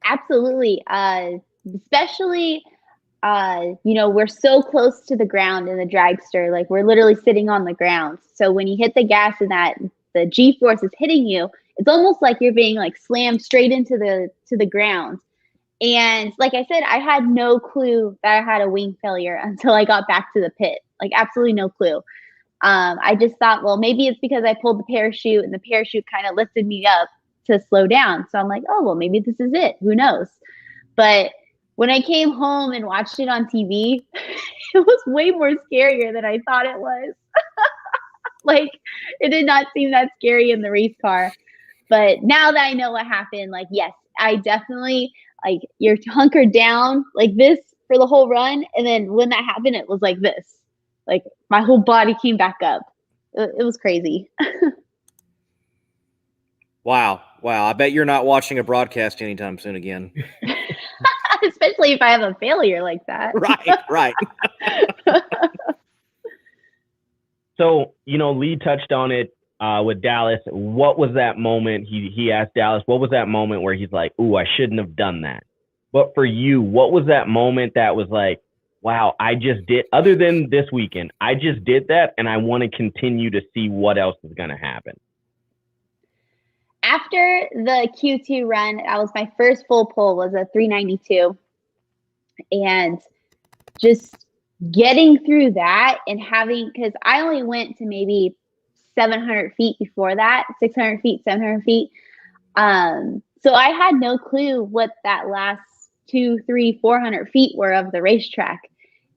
Speaker 8: Absolutely. especially, we're so close to the ground in the dragster. Like, we're literally sitting on the ground. So when you hit the gas and the G-force is hitting you, it's almost like you're being like slammed straight into the ground. And like I said, I had no clue that I had a wing failure until I got back to the pit. Like, absolutely no clue. I just thought, well, maybe it's because I pulled the parachute and the parachute kind of lifted me up to slow down. So I'm like, oh, well, maybe this is it. Who knows? But when I came home and watched it on TV, it was way more scarier than I thought it was. Like, it did not seem that scary in the race car. But now that I know what happened, like, yes, I definitely, like, you're hunkered down like this for the whole run. And then when that happened, it was like this. Like, my whole body came back up. It was crazy.
Speaker 2: Wow. I bet you're not watching a broadcast anytime soon again.
Speaker 8: Especially if I have a failure like that.
Speaker 2: Right.
Speaker 3: So, Lee touched on it with Dallas. What was that moment? He asked Dallas, what was that moment where he's like, ooh, I shouldn't have done that? But for you, what was that moment that was like, wow, I just did, other than this weekend, I just did that, and I want to continue to see what else is going to happen?
Speaker 8: After the Q2 run, that was my first full pull, was a 392. And just getting through that and having, because I only went to maybe 700 feet before that, 600 feet, 700 feet. So I had no clue what that last 200, 300, 400 feet were of the racetrack.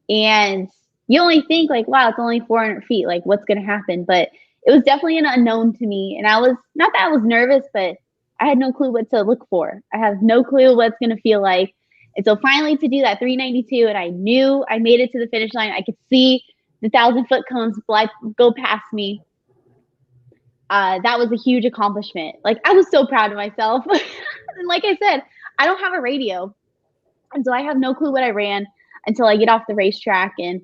Speaker 8: And you only think like, wow, it's only 400 feet. Like, what's going to happen? But it was definitely an unknown to me. And I was, not that I was nervous, but I had no clue what to look for. I have no clue what it's going to feel like. And so finally to do that 392, and I knew I made it to the finish line. I could see the 1,000-foot cones go past me. That was a huge accomplishment. Like, I was so proud of myself. And like I said, I don't have a radio. And so I have no clue what I ran until I get off the racetrack. And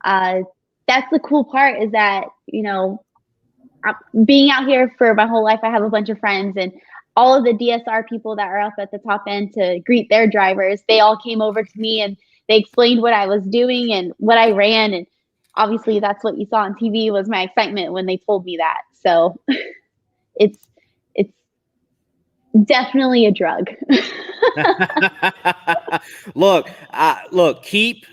Speaker 8: that's the cool part, is that, being out here for my whole life, I have a bunch of friends, and all of the DSR people that are up at the top end to greet their drivers, they all came over to me and they explained what I was doing and what I ran. And obviously that's what you saw on TV, was my excitement when they told me that. So it's definitely a drug.
Speaker 2: Look, keep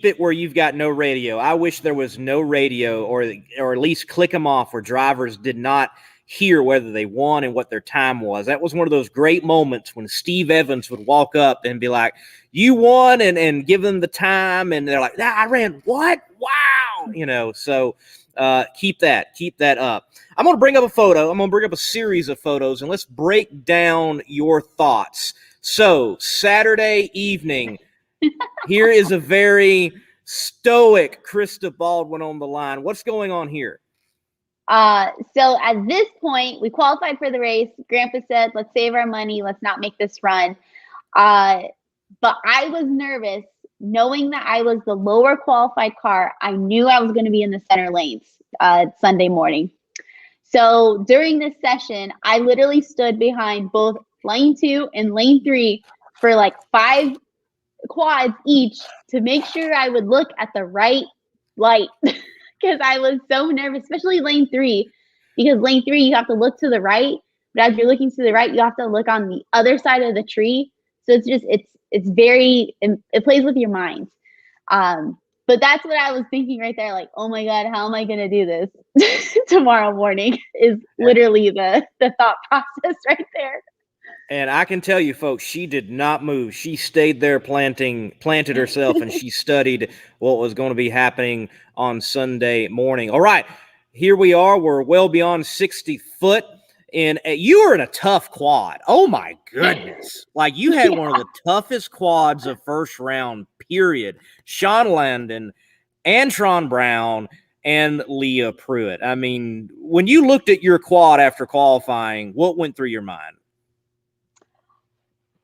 Speaker 2: it where you've got no radio. I wish there was no radio, or at least click them off where drivers did not hear whether they won and what their time was. That was one of those great moments when Steve Evans would walk up and be like, you won, and give them the time. And they're like, I ran what? Wow. So keep that up. I'm going to bring up a photo. I'm going to bring up a series of photos, and let's break down your thoughts. So Saturday evening, here is a very stoic Krista Baldwin on the line. What's going on here?
Speaker 8: So at this point, we qualified for the race. Grandpa said, let's save our money. Let's not make this run. But I was nervous knowing that I was the lower qualified car. I knew I was going to be in the center lanes Sunday morning. So during this session, I literally stood behind both lane 2 and lane 3 for like 5 quads each to make sure I would look at the right light, because I was so nervous, especially lane 3, because lane 3 you have to look to the right, but as you're looking to the right, you have to look on the other side of the tree. So it plays with your mind. But that's what I was thinking right there, like, oh my God, how am I going to do this tomorrow morning, is literally the thought process right there.
Speaker 2: And I can tell you, folks, she did not move. She stayed there planted herself, and she studied what was going to be happening on Sunday morning. All right, here we are. We're well beyond 60 foot. And you were in a tough quad. Oh, my goodness. Like, you had one of the toughest quads of first round, period. Sean Landon, Antron Brown, and Leah Pruitt. I mean, when you looked at your quad after qualifying, what went through your mind?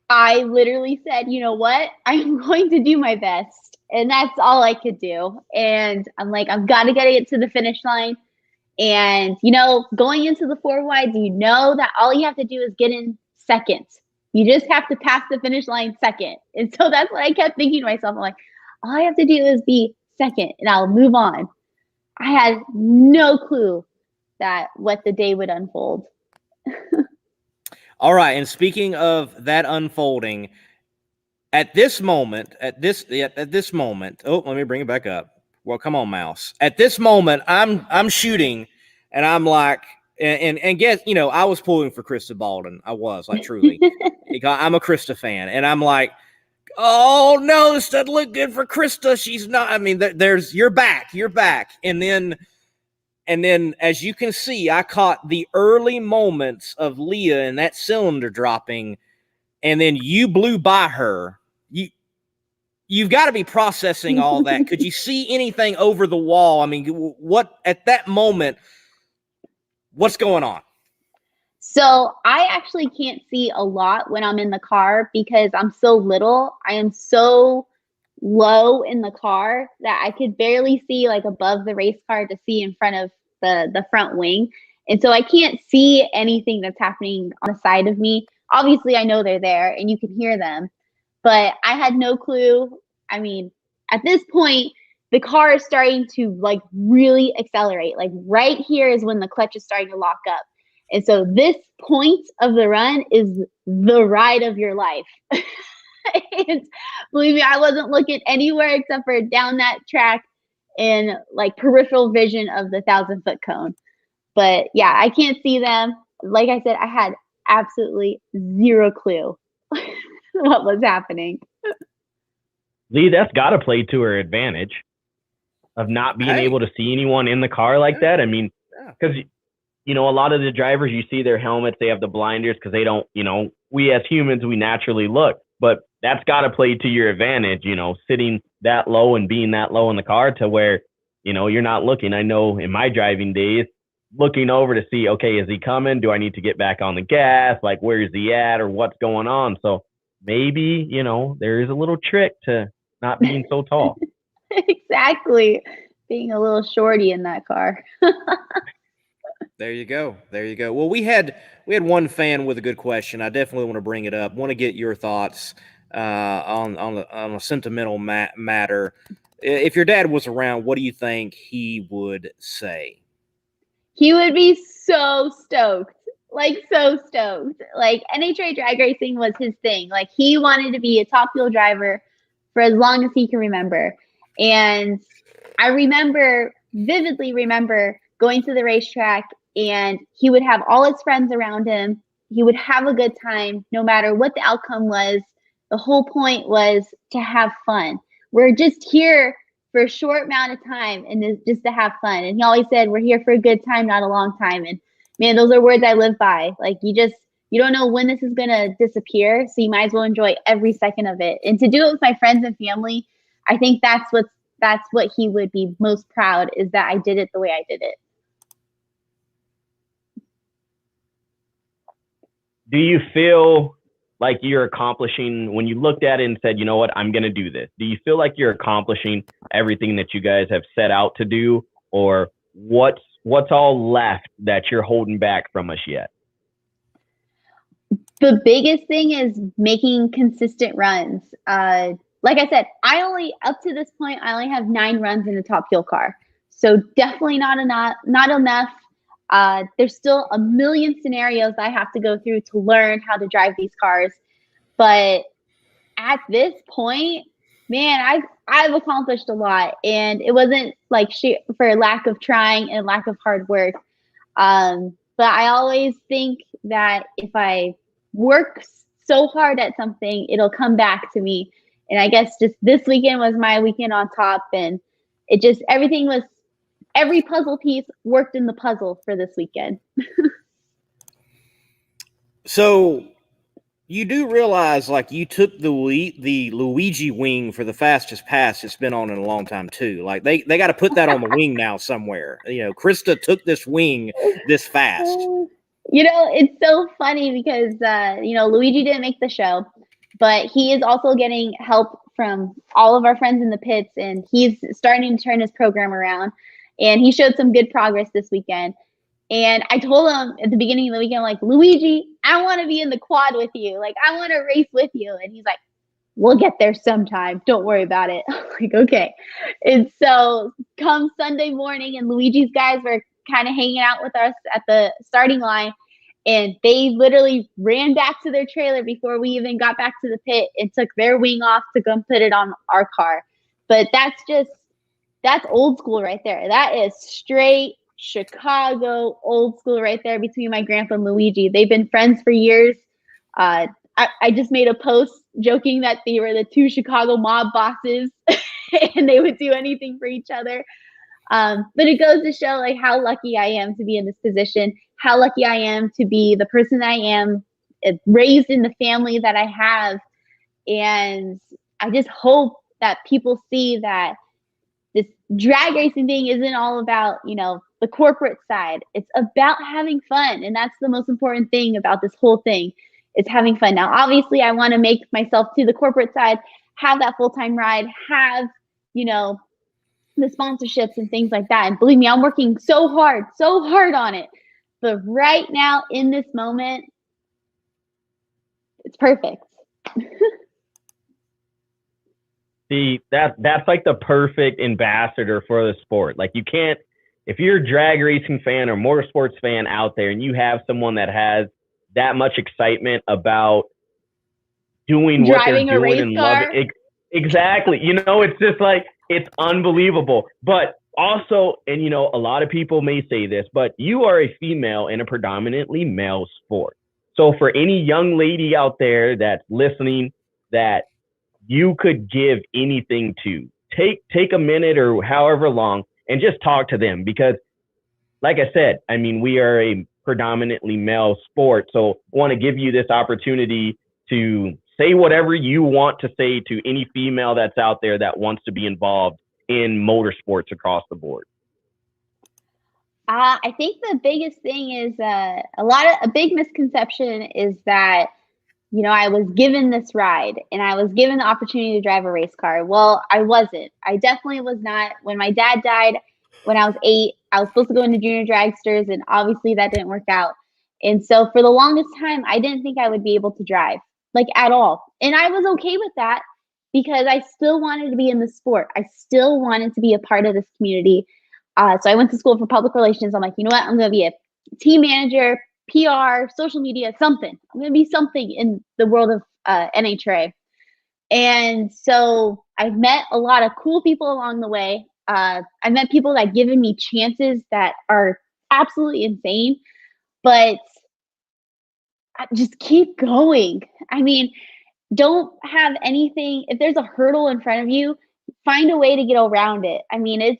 Speaker 8: I literally said, you know what? I'm going to do my best. And that's all I could do. And I'm like, I've got to get it to the finish line. And, going into the 4 wides, that all you have to do is get in second. You just have to pass the finish line second. And so that's what I kept thinking to myself. I'm like, all I have to do is be second and I'll move on. I had no clue that what the day would unfold.
Speaker 2: All right. And speaking of that unfolding, at this moment, oh, let me bring it back up. Well, come on, mouse. At this moment, I'm shooting, and I'm like, and guess, you know, I was pulling for Krista Baldwin. I was, like, truly. I'm a Krista fan, and I'm like, oh no, this doesn't look good for Krista. She's not. I mean, you're back, and then as you can see, I caught the early moments of Leah and that cylinder dropping, and then you blew by her. You've got to be processing all that. Could you see anything over the wall? I mean, what at that moment, what's going on?
Speaker 8: So I actually can't see a lot when I'm in the car because I'm so little. I am so low in the car that I could barely see like above the race car to see in front of the front wing. And so I can't see anything that's happening on the side of me. Obviously, I know they're there and you can hear them, but I had no clue. I mean, at this point, the car is starting to like really accelerate. Like right here is when the clutch is starting to lock up. And so this point of the run is the ride of your life. And believe me, I wasn't looking anywhere except for down that track in like peripheral vision of the 1,000-foot cone. But yeah, I can't see them. Like I said, I had absolutely zero clue what was happening.
Speaker 3: Lee, that's got to play to her advantage of not being able to see anyone in the car like that. I mean, because, you know, a lot of the drivers, you see their helmets, they have the blinders because they don't, you know, we as humans, we naturally look. But that's got to play to your advantage, you know, sitting that low and being that low in the car to where, you know, you're not looking. I know in my driving days, looking over to see, okay, is he coming? Do I need to get back on the gas? Like, where is he at or what's going on? So maybe, you know, there is a little trick to not being so tall.
Speaker 8: Exactly. Being a little shorty in that car.
Speaker 2: There you go. Well, we had one fan with a good question. I definitely want to bring it up. Want to get your thoughts on a sentimental matter. If your dad was around, what do you think he would say?
Speaker 8: He would be so stoked. Like so stoked. Like NHRA drag racing was his thing. Like he wanted to be a top fuel driver for as long as he can remember. And I vividly remember going to the racetrack and he would have all his friends around him. He would have a good time no matter what the outcome was. The whole point was to have fun. We're just here for a short amount of time and just to have fun. And he always said, we're here for a good time, not a long time. And man, those are words I live by. Like you don't know when this is going to disappear. So you might as well enjoy every second of it. And to do it with my friends and family, I think that's what he would be most proud is that I did it the way I did it.
Speaker 3: Do you feel like you're accomplishing, when you looked at it and said, you know what, I'm going to do this, do you feel like you're accomplishing everything that you guys have set out to do, or what's all left that you're holding back from us yet?
Speaker 8: The biggest thing is making consistent runs. Like I said, up to this point, I only have 9 runs in the top fuel car. So definitely not enough. There's still a million scenarios I have to go through to learn how to drive these cars. But at this point, man, I've accomplished a lot, and it wasn't like for lack of trying and lack of hard work. But I always think that if I work so hard at something, it'll come back to me. And I guess just this weekend was my weekend on top, and every puzzle piece worked in the puzzle for this weekend.
Speaker 2: So you do realize, like, you took the Luigi wing for the fastest pass it's been on in a long time too. Like they got to put that on the wing now somewhere. You know, Krista took this wing this fast.
Speaker 8: You know, it's so funny because Luigi didn't make the show, but he is also getting help from all of our friends in the pits, and he's starting to turn his program around. And he showed some good progress this weekend. And I told him at the beginning of the weekend, like, Luigi, I want to be in the quad with you. Like, I want to race with you. And he's like, we'll get there sometime. Don't worry about it. I'm like, okay. And so come Sunday morning, and Luigi's guys were kind of hanging out with us at the starting line. And they literally ran back to their trailer before we even got back to the pit and took their wing off to go put it on our car. But that's old school right there. That is straight Chicago old school right there between my grandpa and Luigi. They've been friends for years. I just made a post joking that they were the two Chicago mob bosses and they would do anything for each other. But it goes to show like how lucky I am to be in this position, how lucky I am to be the person that I am, raised in the family that I have. And I just hope that people see that this drag racing thing isn't all about, you know, the corporate side. It's about having fun. And that's the most important thing about this whole thing, is having fun. Now, obviously, I want to make myself to the corporate side, have that full-time ride, have, you know, the sponsorships and things like that. And believe me, I'm working so hard on it. But right now, in this moment, it's perfect.
Speaker 3: See, that's like the perfect ambassador for the sport. Like, you can't, if you're a drag racing fan or motorsports fan out there and you have someone that has that much excitement about doing what they're doing and love it. Exactly. You know, it's just like, it's unbelievable. But also, and you know, a lot of people may say this, but you are a female in a predominantly male sport. So for any young lady out there that's listening that you could give anything to, take a minute or however long and just talk to them, because like I said, I mean, we are a predominantly male sport. So I want to give you this opportunity to say whatever you want to say to any female that's out there that wants to be involved in motorsports across the board.
Speaker 8: I think the biggest thing is a big misconception is that, you know, I was given this ride and I was given the opportunity to drive a race car. Well, I wasn't. I definitely was not. When my dad died when I was 8, I was supposed to go into junior dragsters, and obviously that didn't work out. And so for the longest time, I didn't think I would be able to drive, like, at all. And I was okay with that because I still wanted to be in the sport. I still wanted to be a part of this community. So I went to school for public relations. I'm like, you know what? I'm going to be a team manager, PR, social media, something. I'm going to be something in the world of NHRA. And so I've met a lot of cool people along the way. I met people that given me chances that are absolutely insane, but just keep going. I mean, don't have anything. If there's a hurdle in front of you, find a way to get around it. I mean,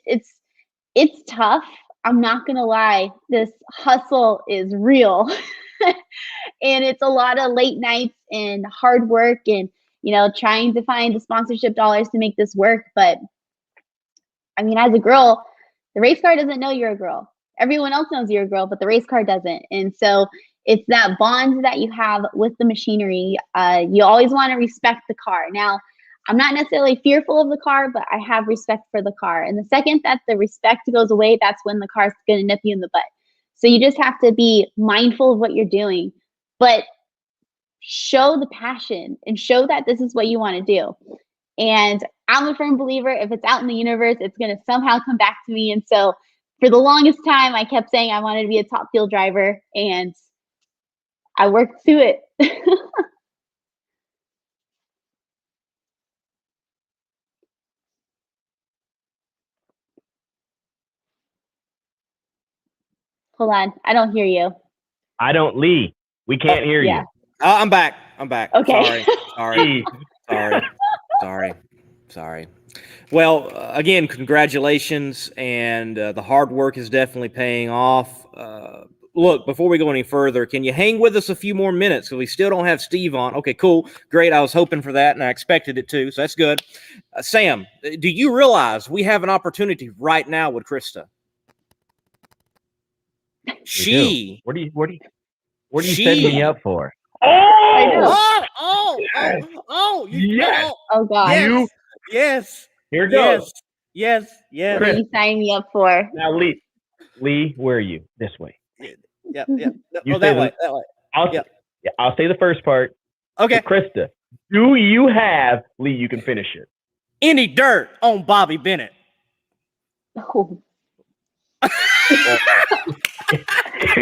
Speaker 8: it's tough. I'm not going to lie. This hustle is real. And it's a lot of late nights and hard work and, you know, trying to find the sponsorship dollars to make this work. But I mean, as a girl, the race car doesn't know you're a girl. Everyone else knows you're a girl, but the race car doesn't. And so it's that bond that you have with the machinery. You always want to respect the car. Now, I'm not necessarily fearful of the car, but I have respect for the car. And the second that the respect goes away, that's when the car's going to nip you in the butt. So you just have to be mindful of what you're doing, but show the passion and show that this is what you want to do. And I'm a firm believer, if it's out in the universe, it's going to somehow come back to me. And so for the longest time, I kept saying I wanted to be a top field driver, and I worked to it. Hold on. I don't hear you.
Speaker 3: I don't, Lee. We can't hear you.
Speaker 2: I'm back.
Speaker 8: Okay.
Speaker 2: Sorry. Well, again, congratulations. And the hard work is definitely paying off. Look, before we go any further, can you hang with us a few more minutes? Because we still don't have Steve on. Okay, cool. Great. I was hoping for that, and I expected it too. So that's good. Sam, do you realize we have an opportunity right now with Krista?
Speaker 3: What are you setting me up for?
Speaker 8: Oh God.
Speaker 2: Yes.
Speaker 3: Here goes.
Speaker 2: Yes.
Speaker 8: What are you signing me up for?
Speaker 3: Now, Lee, where are you? This way.
Speaker 2: Yeah.
Speaker 3: You
Speaker 2: that way.
Speaker 3: Yeah, I'll say the first part.
Speaker 2: Okay.
Speaker 3: So, Krista, do you have Lee? You can finish it.
Speaker 2: Any dirt on Bobby Bennett?
Speaker 8: Oh. So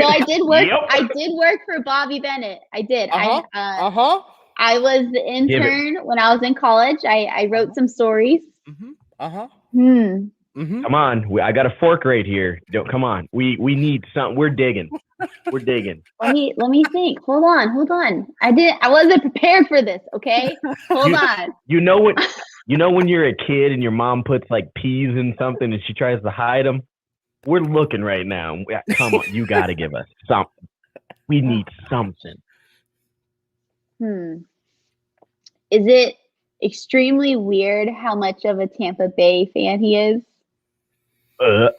Speaker 8: I did work.
Speaker 3: Yep.
Speaker 8: I did work for Bobby Bennett. I did. I was the intern when I was in college. I wrote some stories.
Speaker 3: Come on, I got a fork right here. Come on, we need something. We're digging. We're digging.
Speaker 8: Let me think. Hold on. I wasn't prepared for this. Okay, hold on.
Speaker 3: You know when you're a kid and your mom puts like peas in something and she tries to hide them. We're looking right now. Come on, you got to give us something. We need something.
Speaker 8: Is it extremely weird how much of a Tampa Bay fan he is?
Speaker 3: Sorry.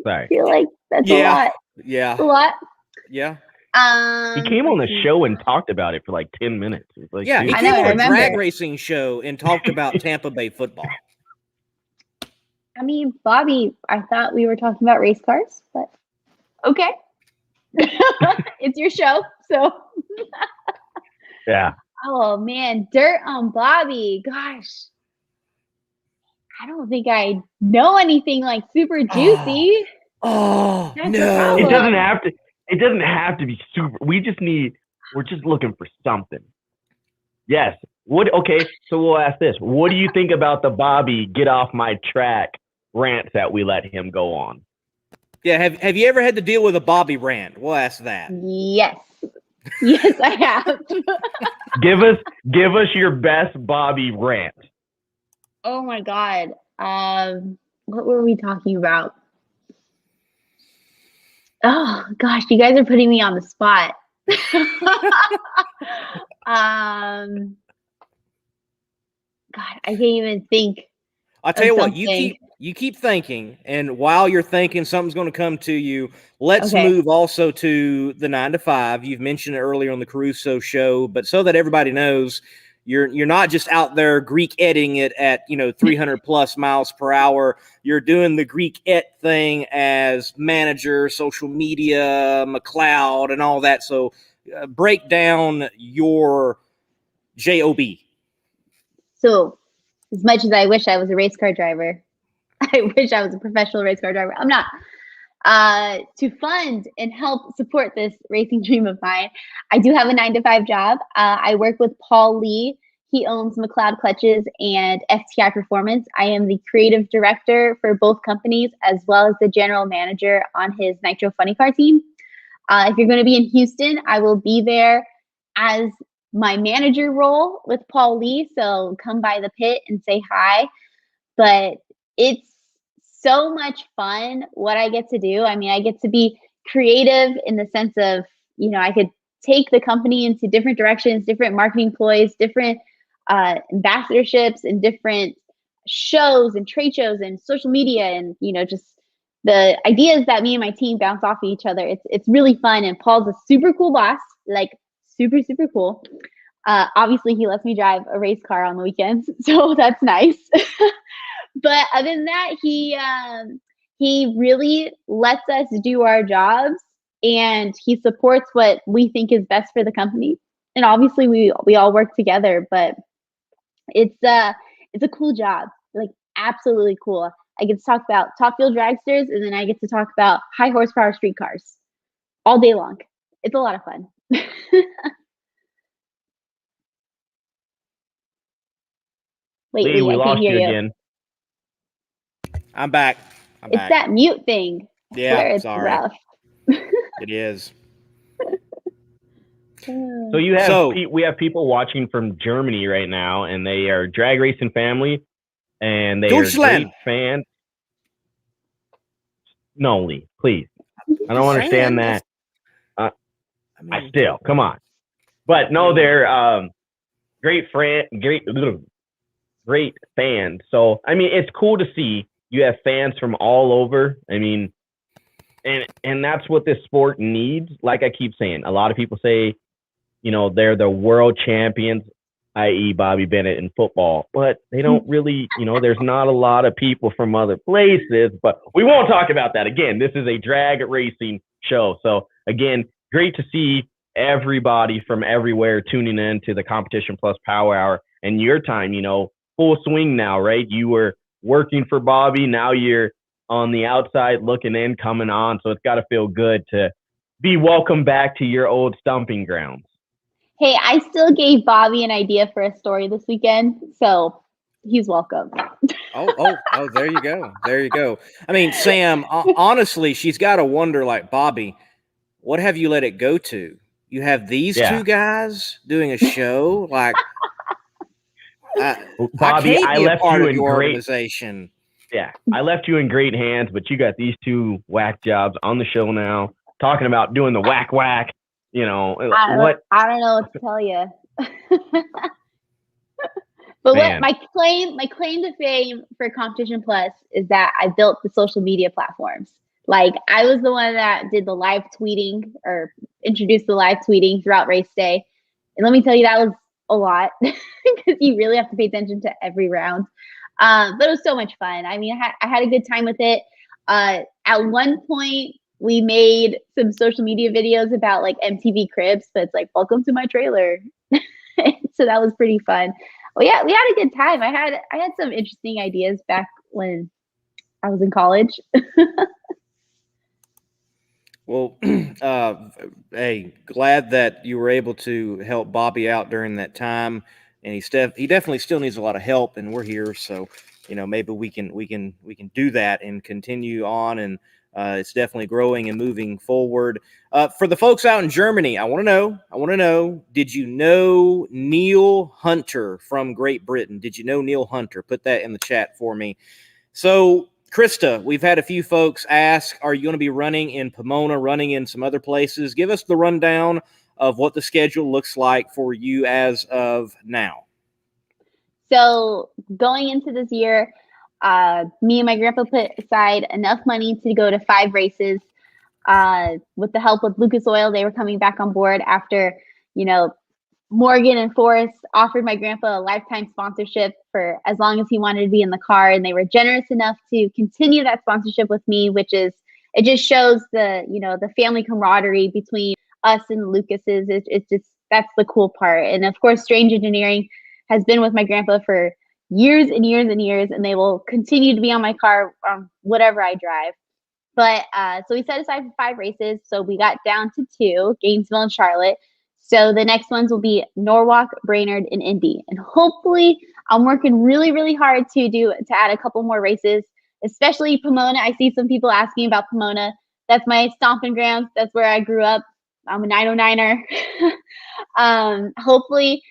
Speaker 8: I feel like that's a lot.
Speaker 2: Yeah.
Speaker 8: A lot.
Speaker 2: Yeah.
Speaker 3: He came on the show and talked about it for like 10 minutes. Like,
Speaker 2: yeah,
Speaker 3: dude.
Speaker 2: he came on a drag racing show and talked about Tampa Bay football.
Speaker 8: I mean, Bobby, I thought we were talking about race cars, but okay. It's your show, so.
Speaker 3: Yeah.
Speaker 8: Oh, man, dirt on Bobby. Gosh. I don't think I know anything like super juicy.
Speaker 2: Oh,
Speaker 8: That's
Speaker 2: no.
Speaker 3: It doesn't have to be super. We're just looking for something. Yes. Okay, so we'll ask this. What do you think about the Bobby get off my track rants that we let him go on?
Speaker 2: Yeah, have you ever had to deal with a Bobby rant? We'll ask that.
Speaker 8: Yes. Yes, I have.
Speaker 3: Give us your best Bobby rant.
Speaker 8: Oh my God. What were we talking about? Oh gosh, you guys are putting me on the spot. God, I can't even think.
Speaker 2: I'll tell you what, you keep thinking, and while you're thinking, something's going to come to you. Let's move also to the 9 to 5. You've mentioned it earlier on the Caruso show, but so that everybody knows, you're not just out there Greek editing it at 300 plus miles per hour. You're doing the Greek et thing as manager, social media, McLeod, and all that. So break down your job.
Speaker 8: So as much as I wish I was a race car driver, I wish I was a professional race car driver. I'm not. To fund and help support this racing dream of mine, I do have a 9 to 5 job. I work with Paul Lee. He owns McLeod Clutches and FTI Performance. I am the creative director for both companies, as well as the general manager on his Nitro Funny Car team. If you're going to be in Houston, I will be there as my manager role with Paul Lee. So come by the pit and say hi. But it's so much fun what I get to do. I mean, I get to be creative in the sense of, I could take the company into different directions, different marketing ploys, different ambassadorships, and different shows and trade shows and social media, and just the ideas that me and my team bounce off of each other. It's really fun. And Paul's a super cool boss, like super, super cool. Obviously, he lets me drive a race car on the weekends, so that's nice. But other than that, he really lets us do our jobs, and he supports what we think is best for the company. And obviously, we all work together. But it's a cool job, like absolutely cool. I get to talk about top fuel dragsters, and then I get to talk about high horsepower street cars all day long. It's a lot of fun. Wait,
Speaker 3: Lee, we
Speaker 8: I
Speaker 3: lost
Speaker 8: can't hear
Speaker 3: you
Speaker 8: you
Speaker 3: again.
Speaker 2: I'm back.
Speaker 8: It's that mute thing.
Speaker 2: Yeah,
Speaker 8: it's
Speaker 2: sorry.
Speaker 8: rough.
Speaker 2: It is.
Speaker 3: So we have people watching from Germany right now, and they are drag racing family, and they are great fans. No, Lee, please. I don't understand that. Come on. But no, they're great fans. So I mean, it's cool to see you have fans from all over. I mean, and that's what this sport needs. Like I keep saying, a lot of people say, they're the world champions, i.e. Bobby Bennett in football, but they don't really, there's not a lot of people from other places, but we won't talk about that. Again, this is a drag racing show. So again, great to see everybody from everywhere tuning in to the Competition Plus Power Hour, and your time, full swing now, right? You were working for Bobby. Now you're on the outside looking in, coming on. So it's got to feel good to be welcome back to your old stomping grounds.
Speaker 8: Hey, I still gave Bobby an idea for a story this weekend, so he's welcome.
Speaker 2: Oh, there you go. There you go. I mean, Sam, honestly, she's got to wonder, like, Bobby, what have you let it go to? You have these two guys doing a show? Like,
Speaker 3: Bobby, I left you in
Speaker 2: your
Speaker 3: great
Speaker 2: organization.
Speaker 3: Yeah, I left you in great hands, but you got these two whack jobs on the show now, talking about doing the whack. What?
Speaker 8: I don't know what to tell you. But what my claim to fame for Competition Plus is that I built the social media platforms. Like, I was the one that did the live tweeting or introduced the live tweeting throughout race day. And let me tell you, that was a lot because you really have to pay attention to every round. But it was so much fun. I mean, I had a good time with it. At one point, we made some social media videos about like MTV Cribs, but it's like, welcome to my trailer. So that was pretty fun. Well, yeah, we had a good time. I had some interesting ideas back when I was in college.
Speaker 2: Well, hey, glad that you were able to help Bobby out during that time, and he definitely still needs a lot of help, and we're here, so maybe we can do that and continue on, and it's definitely growing and moving forward. For the folks out in Germany, I want to know, did you know Neil Hunter from Great Britain? Did you know Neil Hunter? Put that in the chat for me. So, Krista, we've had a few folks ask, are you going to be running in Pomona, running in some other places? Give us the rundown of what the schedule looks like for you as of now.
Speaker 8: So going into this year, me and my grandpa put aside enough money to go to 5 races. With the help of Lucas Oil, they were coming back on board after, Morgan and Forrest offered my grandpa a lifetime sponsorship for as long as he wanted to be in the car. And they were generous enough to continue that sponsorship with me, it just shows the family camaraderie between us and Lucas's. It's just, that's the cool part. And of course, Strange Engineering has been with my grandpa for years and years and years, and they will continue to be on my car on whatever I drive. But so we set aside for 5 races. So we got down to 2, Gainesville and Charlotte. So the next ones will be Norwalk, Brainerd, and Indy. And hopefully I'm working really, really hard to add a couple more races, especially Pomona. I see some people asking about Pomona. That's my stomping grounds. That's where I grew up. I'm a 909er. Hopefully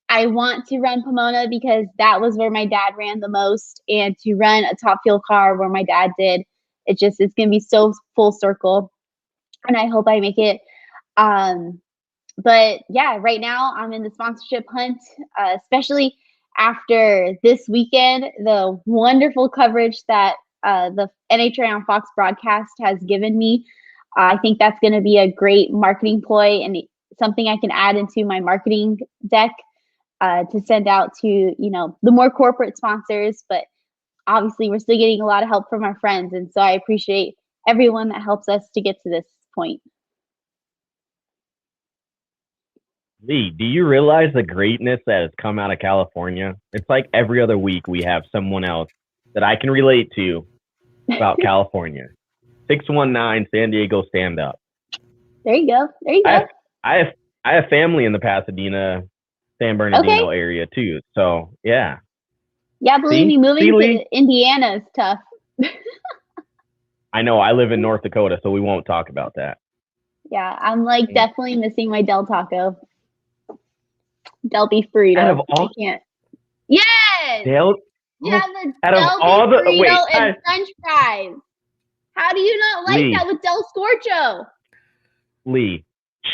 Speaker 8: I want to run Pomona because that was where my dad ran the most, and to run a top fuel car where my dad did, it's going to be so full circle, and I hope I make it. But yeah, right now I'm in the sponsorship hunt, especially after this weekend, the wonderful coverage that the NHRA on Fox broadcast has given me. I think that's going to be a great marketing ploy and something I can add into my marketing deck to send out to, the more corporate sponsors. But obviously we're still getting a lot of help from our friends. And so I appreciate everyone that helps us to get to this point.
Speaker 3: Lee, do you realize the greatness that has come out of California? It's like every other week we have someone else that I can relate to about California. 619 San Diego stand up.
Speaker 8: There you go.
Speaker 3: I have family in the Pasadena, San Bernardino area too. So yeah.
Speaker 8: Yeah, believe me, moving to Indiana is tough.
Speaker 3: I know. I live in North Dakota, so we won't talk about that.
Speaker 8: Yeah, I'm definitely missing my Del Taco. Del Beef Burrito. I can't. Yes!
Speaker 3: Del?
Speaker 8: Yeah, the Del Beef Burrito and French fries. How do you not like that with Del Scorcho?
Speaker 3: Lee,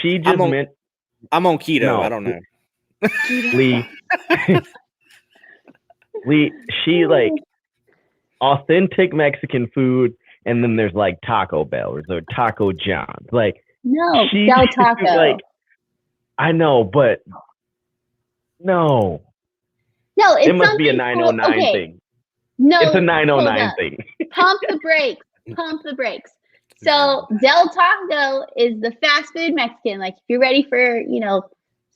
Speaker 3: she just meant...
Speaker 2: I'm on keto. No. I don't know.
Speaker 3: Lee, she like authentic Mexican food, and then there's like Taco Bell or Taco John's. Like,
Speaker 8: no, Del Taco.
Speaker 3: I know, but no,
Speaker 8: it
Speaker 3: must be a 909 thing.
Speaker 8: No,
Speaker 3: it's a 909 thing.
Speaker 8: Pump the brakes. So Del Taco is the fast food Mexican. Like if you're ready for,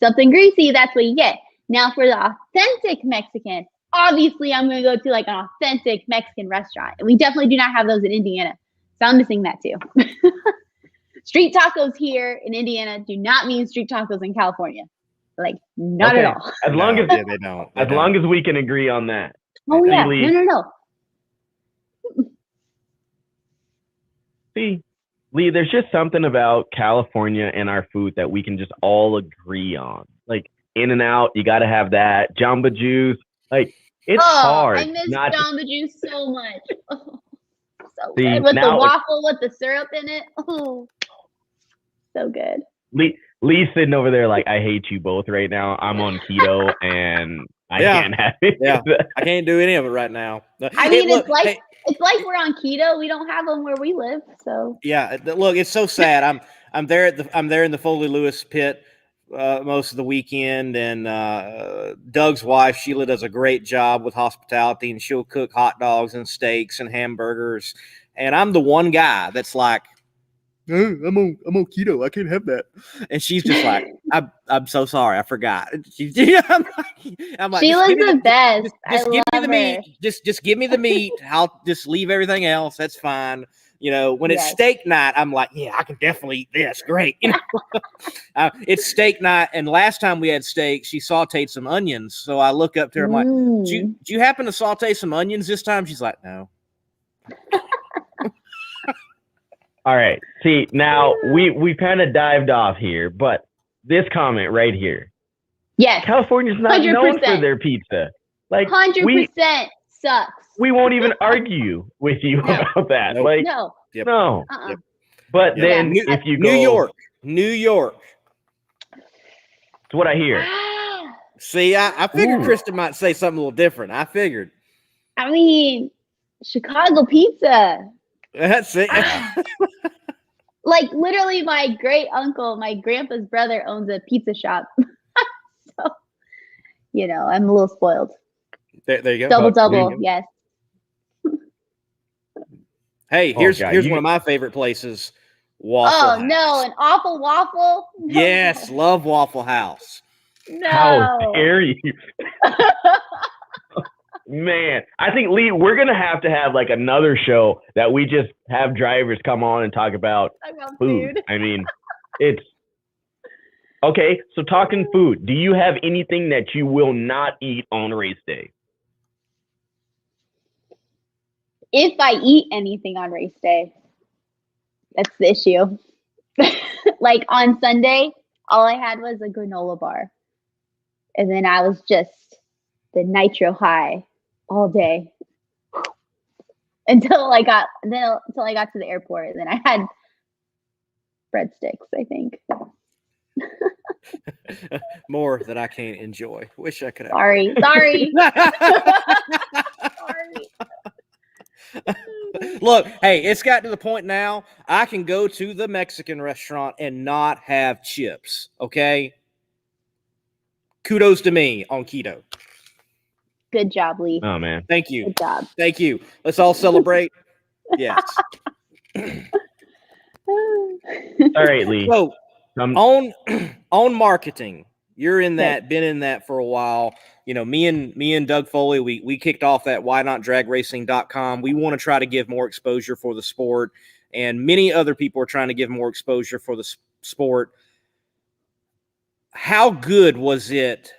Speaker 8: something greasy, that's what you get. Now for the authentic Mexican, obviously I'm going to go to like an authentic Mexican restaurant. And we definitely do not have those in Indiana. So I'm missing that too. Street tacos here in Indiana do not mean street tacos in California. Like not at all.
Speaker 3: As long as
Speaker 2: they don't.
Speaker 3: As long as we can agree on that.
Speaker 8: Oh yeah.
Speaker 3: Lee.
Speaker 8: No.
Speaker 3: See, Lee, there's just something about California and our food that we can just all agree on. Like In-N-Out, you got to have that. Jamba Juice, like it's hard.
Speaker 8: I miss Jamba Juice so much. Oh, so
Speaker 3: See,
Speaker 8: good with the waffle with the syrup in it. Oh, so good.
Speaker 3: Lee's sitting over there like, I hate you both right now. I'm on keto and I can't have it.
Speaker 2: Yeah, I can't do any of it right now.
Speaker 8: I mean, it's like we're on keto. We don't have them where we live. So
Speaker 2: yeah, look, it's so sad. I'm there in the Foley Lewis pit most of the weekend, and Doug's wife Sheila does a great job with hospitality, and she'll cook hot dogs and steaks and hamburgers. And I'm the one guy that's like, I'm on keto. I can't have that. And she's just like, I'm so sorry. I forgot. I'm like,
Speaker 8: Sheila's the best.
Speaker 2: Just give me the meat. Just give me the meat. I'll just leave everything else. That's fine. When it's steak night, I'm like, yeah, I can definitely eat this. Great. It's steak night. And last time we had steak, she sauteed some onions. So I look up to her. I'm like, do you happen to saute some onions this time? She's like, no.
Speaker 3: All right. See, now we kind of dived off here, but this comment right here.
Speaker 8: Yes.
Speaker 3: California's not
Speaker 8: 100%.
Speaker 3: known for their pizza. Like
Speaker 8: 100% sucks.
Speaker 3: We won't even argue with you about that.
Speaker 2: Nope.
Speaker 3: Like
Speaker 8: No.
Speaker 2: Yep.
Speaker 3: no.
Speaker 8: Uh-uh.
Speaker 3: But then if you go
Speaker 2: New York.
Speaker 3: That's what I hear.
Speaker 2: See, I figured Krista might say something a little different. I figured.
Speaker 8: I mean, Chicago pizza.
Speaker 2: That's it.
Speaker 8: Like literally my great uncle, my grandpa's brother owns a pizza shop. So, I'm a little spoiled.
Speaker 2: There you go.
Speaker 8: Double, yes.
Speaker 2: Hey, here's one of my favorite places. Waffle House.
Speaker 8: No, an awful waffle? No.
Speaker 2: Yes, love Waffle House.
Speaker 8: No.
Speaker 3: How dare you? Man, I think, Lee, we're going to have like another show that we just have drivers come on and talk about food. I mean, it's okay. So talking food, do you have anything that you will not eat on race day?
Speaker 8: If I eat anything on race day, that's the issue. Like on Sunday, all I had was a granola bar. And then I was just the nitro high all day until I got to the airport. And then I had breadsticks, I think.
Speaker 2: More that I can't enjoy. Wish I could have.
Speaker 8: Sorry. Sorry.
Speaker 2: Look, hey, it's got to the point now I can go to the Mexican restaurant and not have chips, okay? Kudos to me on keto.
Speaker 8: Good job, Lee.
Speaker 3: Oh, man.
Speaker 2: Thank you.
Speaker 8: Good job.
Speaker 2: Thank you. Let's all celebrate. Yes.
Speaker 3: All right, Lee.
Speaker 2: So, on marketing, you're in that, been in that for a while. Me and Doug Foley, we kicked off that whynotdragracing.com. We want to try to give more exposure for the sport, and many other people are trying to give more exposure for the sport. How good was it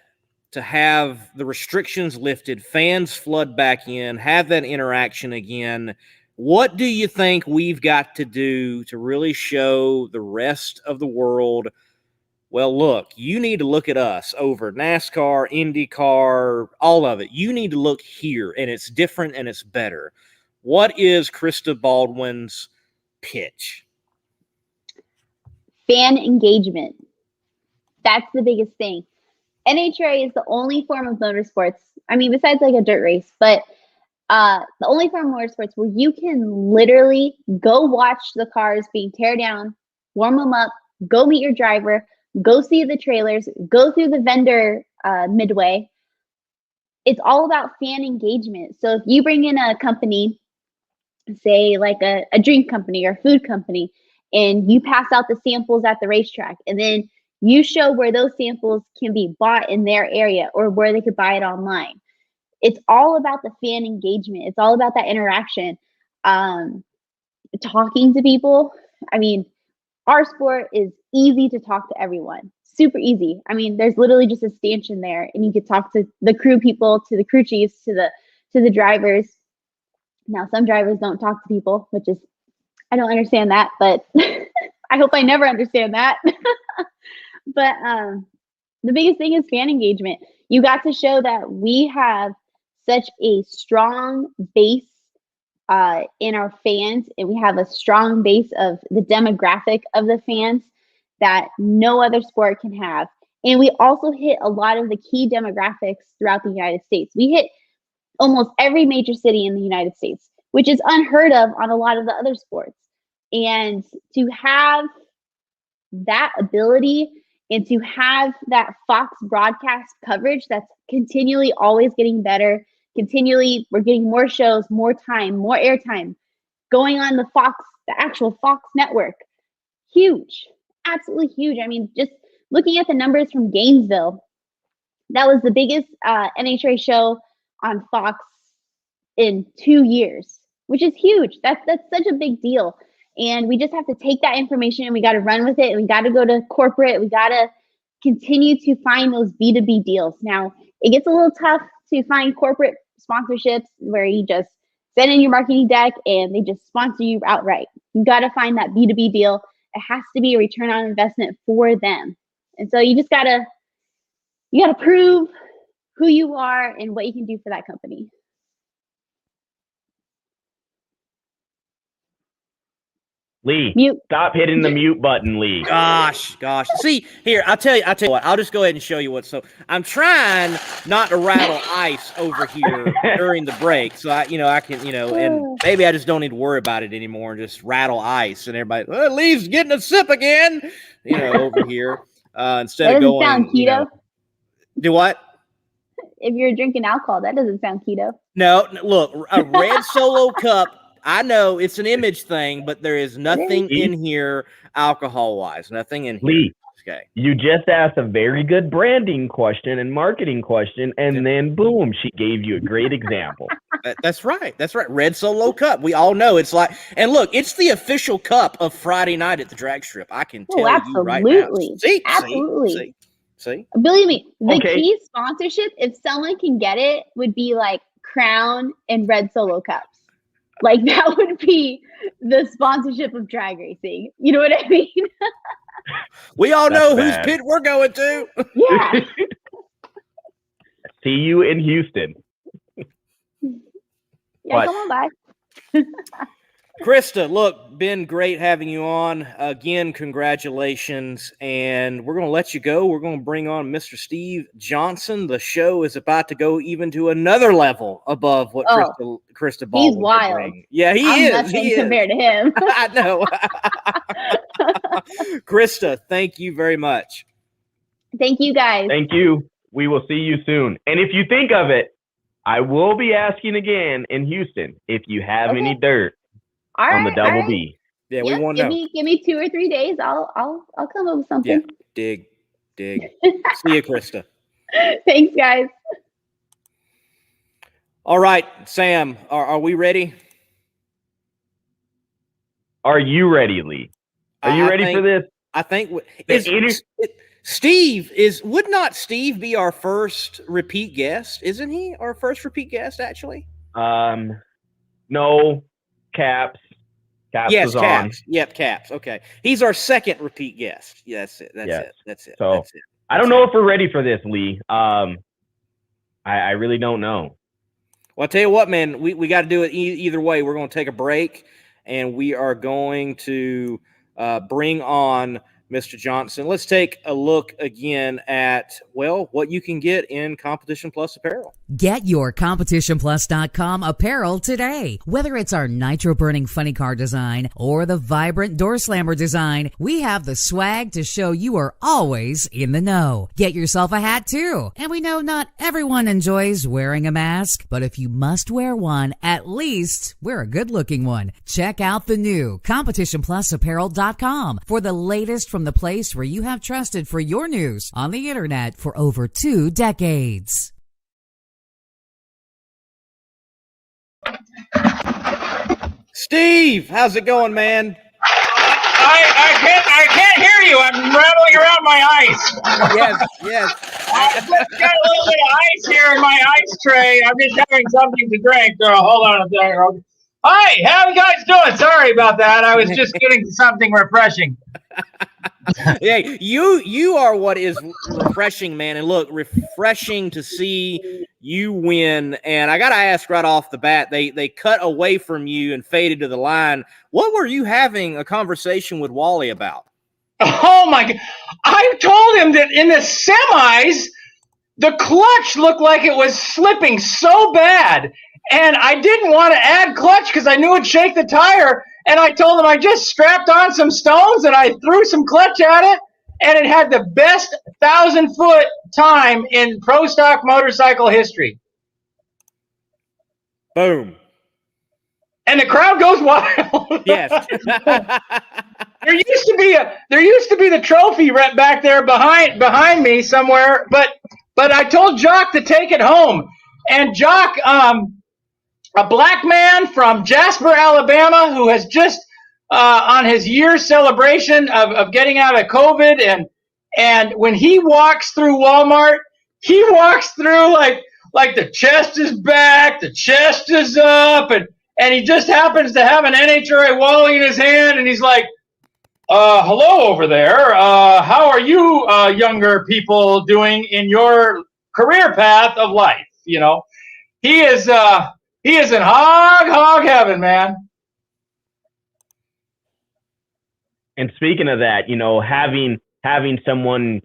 Speaker 2: to have the restrictions lifted, fans flood back in, have that interaction again? What do you think we've got to do to really show the rest of the world, well, look, you need to look at us over NASCAR, IndyCar, all of it. You need to look here, and it's different and it's better. What is Krista Baldwin's pitch?
Speaker 8: Fan engagement. That's the biggest thing. NHRA is the only form of motorsports, I mean, besides like a dirt race, but the only form of motorsports where you can literally go watch the cars being tear down, warm them up, go meet your driver, go see the trailers, go through the vendor midway. It's all about fan engagement. So if you bring in a company say like a drink company or food company, and you pass out the samples at the racetrack, and then you show where those samples can be bought in their area or where they could buy it online. It's all about the fan engagement. It's all about that interaction. Talking to people. I mean, our sport is easy to talk to everyone. Super easy. I mean, there's literally just a stanchion there, and you could talk to the crew people, to the crew chiefs, to the drivers. Now, some drivers don't talk to people, which is, I don't understand that, but I hope I never understand that. But the biggest thing is fan engagement. You got to show that we have such a strong base in our fans, and we have a strong base of the demographic of the fans that no other sport can have. And we also hit a lot of the key demographics throughout the United States. We hit almost every major city in the United States, which is unheard of on a lot of the other sports. And to have that ability and to have that Fox broadcast coverage that's continually always getting better, continually we're getting more shows, more time, more airtime going on the actual Fox network. Huge, absolutely huge. I mean, just looking at the numbers from Gainesville, that was the biggest NHRA show on Fox in 2 years, which is huge. That's such a big deal. And we just have to take that information and we got to run with it. And we got to go to corporate. We got to continue to find those B2B deals. Now, it gets a little tough to find corporate sponsorships where you just send in your marketing deck and they just sponsor you outright. You got to find that B2B deal. It has to be a return on investment for them. And so you just got to prove who you are and what you can do for that company.
Speaker 3: Lee,
Speaker 8: Mute.
Speaker 3: stop hitting the mute button, Lee.
Speaker 2: Gosh. See, here, I'll tell you what. I'll just go ahead and show you what. So I'm trying not to rattle ice over here during the break. So I can, and maybe I just don't need to worry about it anymore and just rattle ice. And everybody, Lee's getting a sip again, over here. Instead of going.
Speaker 8: Sound keto.
Speaker 2: Do what?
Speaker 8: If you're drinking alcohol, that doesn't sound keto.
Speaker 2: No, look, a red Solo cup. I know it's an image thing, but there is nothing in here alcohol-wise. Nothing in here.
Speaker 3: Lee,
Speaker 2: okay.
Speaker 3: You just asked a very good branding question and marketing question, and then boom, she gave you a great example.
Speaker 2: That's right. Red Solo cup. We all know it's like, and look, it's the official cup of Friday night at the drag strip. I can tell you right now.
Speaker 8: Absolutely.
Speaker 2: See?
Speaker 8: Believe me, the key sponsorship, if someone can get it, would be like Crown and Red Solo cups. Like that would be the sponsorship of drag racing. You know what I mean?
Speaker 2: We all know whose pit we're going to.
Speaker 8: Yeah.
Speaker 3: See you in Houston.
Speaker 8: Yeah, come on by.
Speaker 2: Krista, look, been great having you on. Again, congratulations. And we're going to let you go. We're going to bring on Mr. Steve Johnson. The show is about to go even to another level above what Krista Baldwin.
Speaker 8: He's wild.
Speaker 2: Bring. Yeah, he is. He is.
Speaker 8: Compared to him.
Speaker 2: I know. Krista, thank you very much.
Speaker 8: Thank you, guys.
Speaker 3: Thank you. We will see you soon. And if you think of it, I will be asking again in Houston if you have any dirt. On the double B.
Speaker 2: Yeah, we want to know.
Speaker 8: Give me 2 or 3 days. I'll come up with something.
Speaker 2: Yeah, dig. See you, Krista.
Speaker 8: Thanks, guys.
Speaker 2: All right, Sam, are we ready?
Speaker 3: Are you ready, Lee? Are you ready for this?
Speaker 2: I think Steve would not Steve be our first repeat guest? Isn't he our first repeat guest actually?
Speaker 3: No. Caps.
Speaker 2: Yes, Caps. Yep, Caps. Okay. He's our second repeat guest. Yeah, that's it. That's it.
Speaker 3: So I don't know if we're ready for this, Lee. I really don't know.
Speaker 2: Well, I'll tell you what, man, we got to do it either way. We're going to take a break and we are going to bring on Mr. Johnson. Let's take a look again at, well, what you can get in Competition Plus apparel.
Speaker 4: Get your CompetitionPlus.com apparel today. Whether it's our nitro-burning funny car design or the vibrant door slammer design, we have the swag to show you are always in the know. Get yourself a hat too. And we know not everyone enjoys wearing a mask, but if you must wear one, at least wear a good-looking one. Check out the new CompetitionPlusApparel.com for the latest from the place where you have trusted for your news on the internet for over 2 decades.
Speaker 2: Steve, how's it going, man?
Speaker 9: I can't hear you. I'm rattling around my ice.
Speaker 2: Yes.
Speaker 9: I've got a little bit of ice here in my ice tray. I'm just having something to drink. Hold on a second. Hi, how you guys doing? Sorry about that. I was just getting something refreshing.
Speaker 2: Yeah, you are what is refreshing, man. And look, refreshing to see you win. And I got to ask right off the bat, they cut away from you and faded to the line. What were you having a conversation with Wally about?
Speaker 9: Oh, my God. I told him that in the semis, the clutch looked like it was slipping so bad. And I didn't want to add clutch because I knew it'd shake the tire. And I told him I just strapped on some stones and I threw some clutch at it. And it had the best 1,000-foot time in pro stock motorcycle history.
Speaker 2: Boom.
Speaker 9: And the crowd goes wild.
Speaker 2: Yes.
Speaker 9: There used to be the trophy right back there behind me somewhere. But I told Jock to take it home. And Jock, a black man from Jasper, Alabama, who has just on his year celebration of getting out of COVID, and when he walks through Walmart, he walks through like the chest is back, the chest is up, and he just happens to have an NHRA Wally in his hand, and he's like, hello over there. How are you younger people doing in your career path of life? You know, he is in hog heaven, man.
Speaker 3: And speaking of that, you know, having someone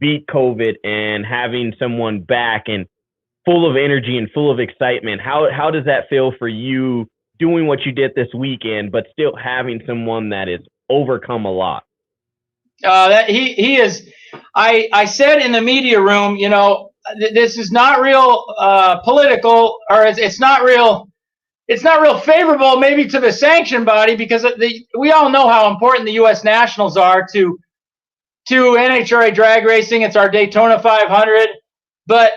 Speaker 3: beat COVID and having someone back and full of energy and full of excitement, how does that feel for you doing what you did this weekend, but still having someone that is overcome a lot?
Speaker 9: That he is. I said in the media room, you know, this is not real political, or it's not real favorable maybe to the sanction body, because we all know how important the U.S. Nationals are to NHRA drag racing. It's our Daytona 500. But,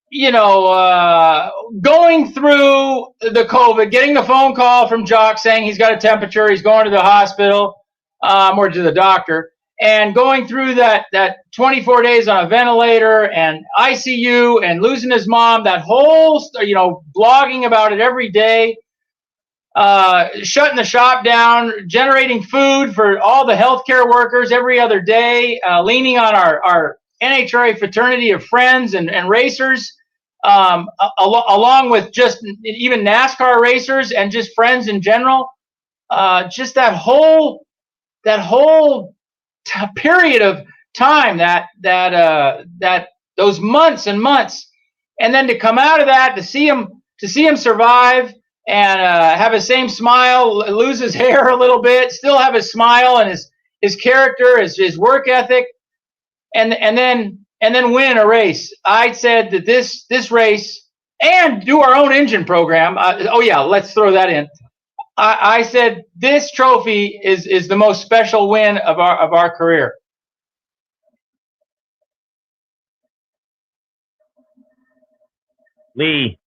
Speaker 9: you know, going through the COVID, getting the phone call from Jock saying he's got a temperature, he's going to the hospital or to the doctor, and going through that 24 days on a ventilator and ICU and losing his mom, that whole, you know, blogging about it every day, shutting the shop down, generating food for all the healthcare workers every other day, leaning on our NHRA fraternity of friends and racers, along with just even NASCAR racers and just friends in general. Just that whole period of time, that those months and months, and then to come out of that, to see him survive and have his same smile, lose his hair a little bit, still have his smile and his character, his work ethic, and then win a race. I said that this race, and do our own engine program. Let's throw that in. I said this trophy is the most special win of our career.
Speaker 3: Lee.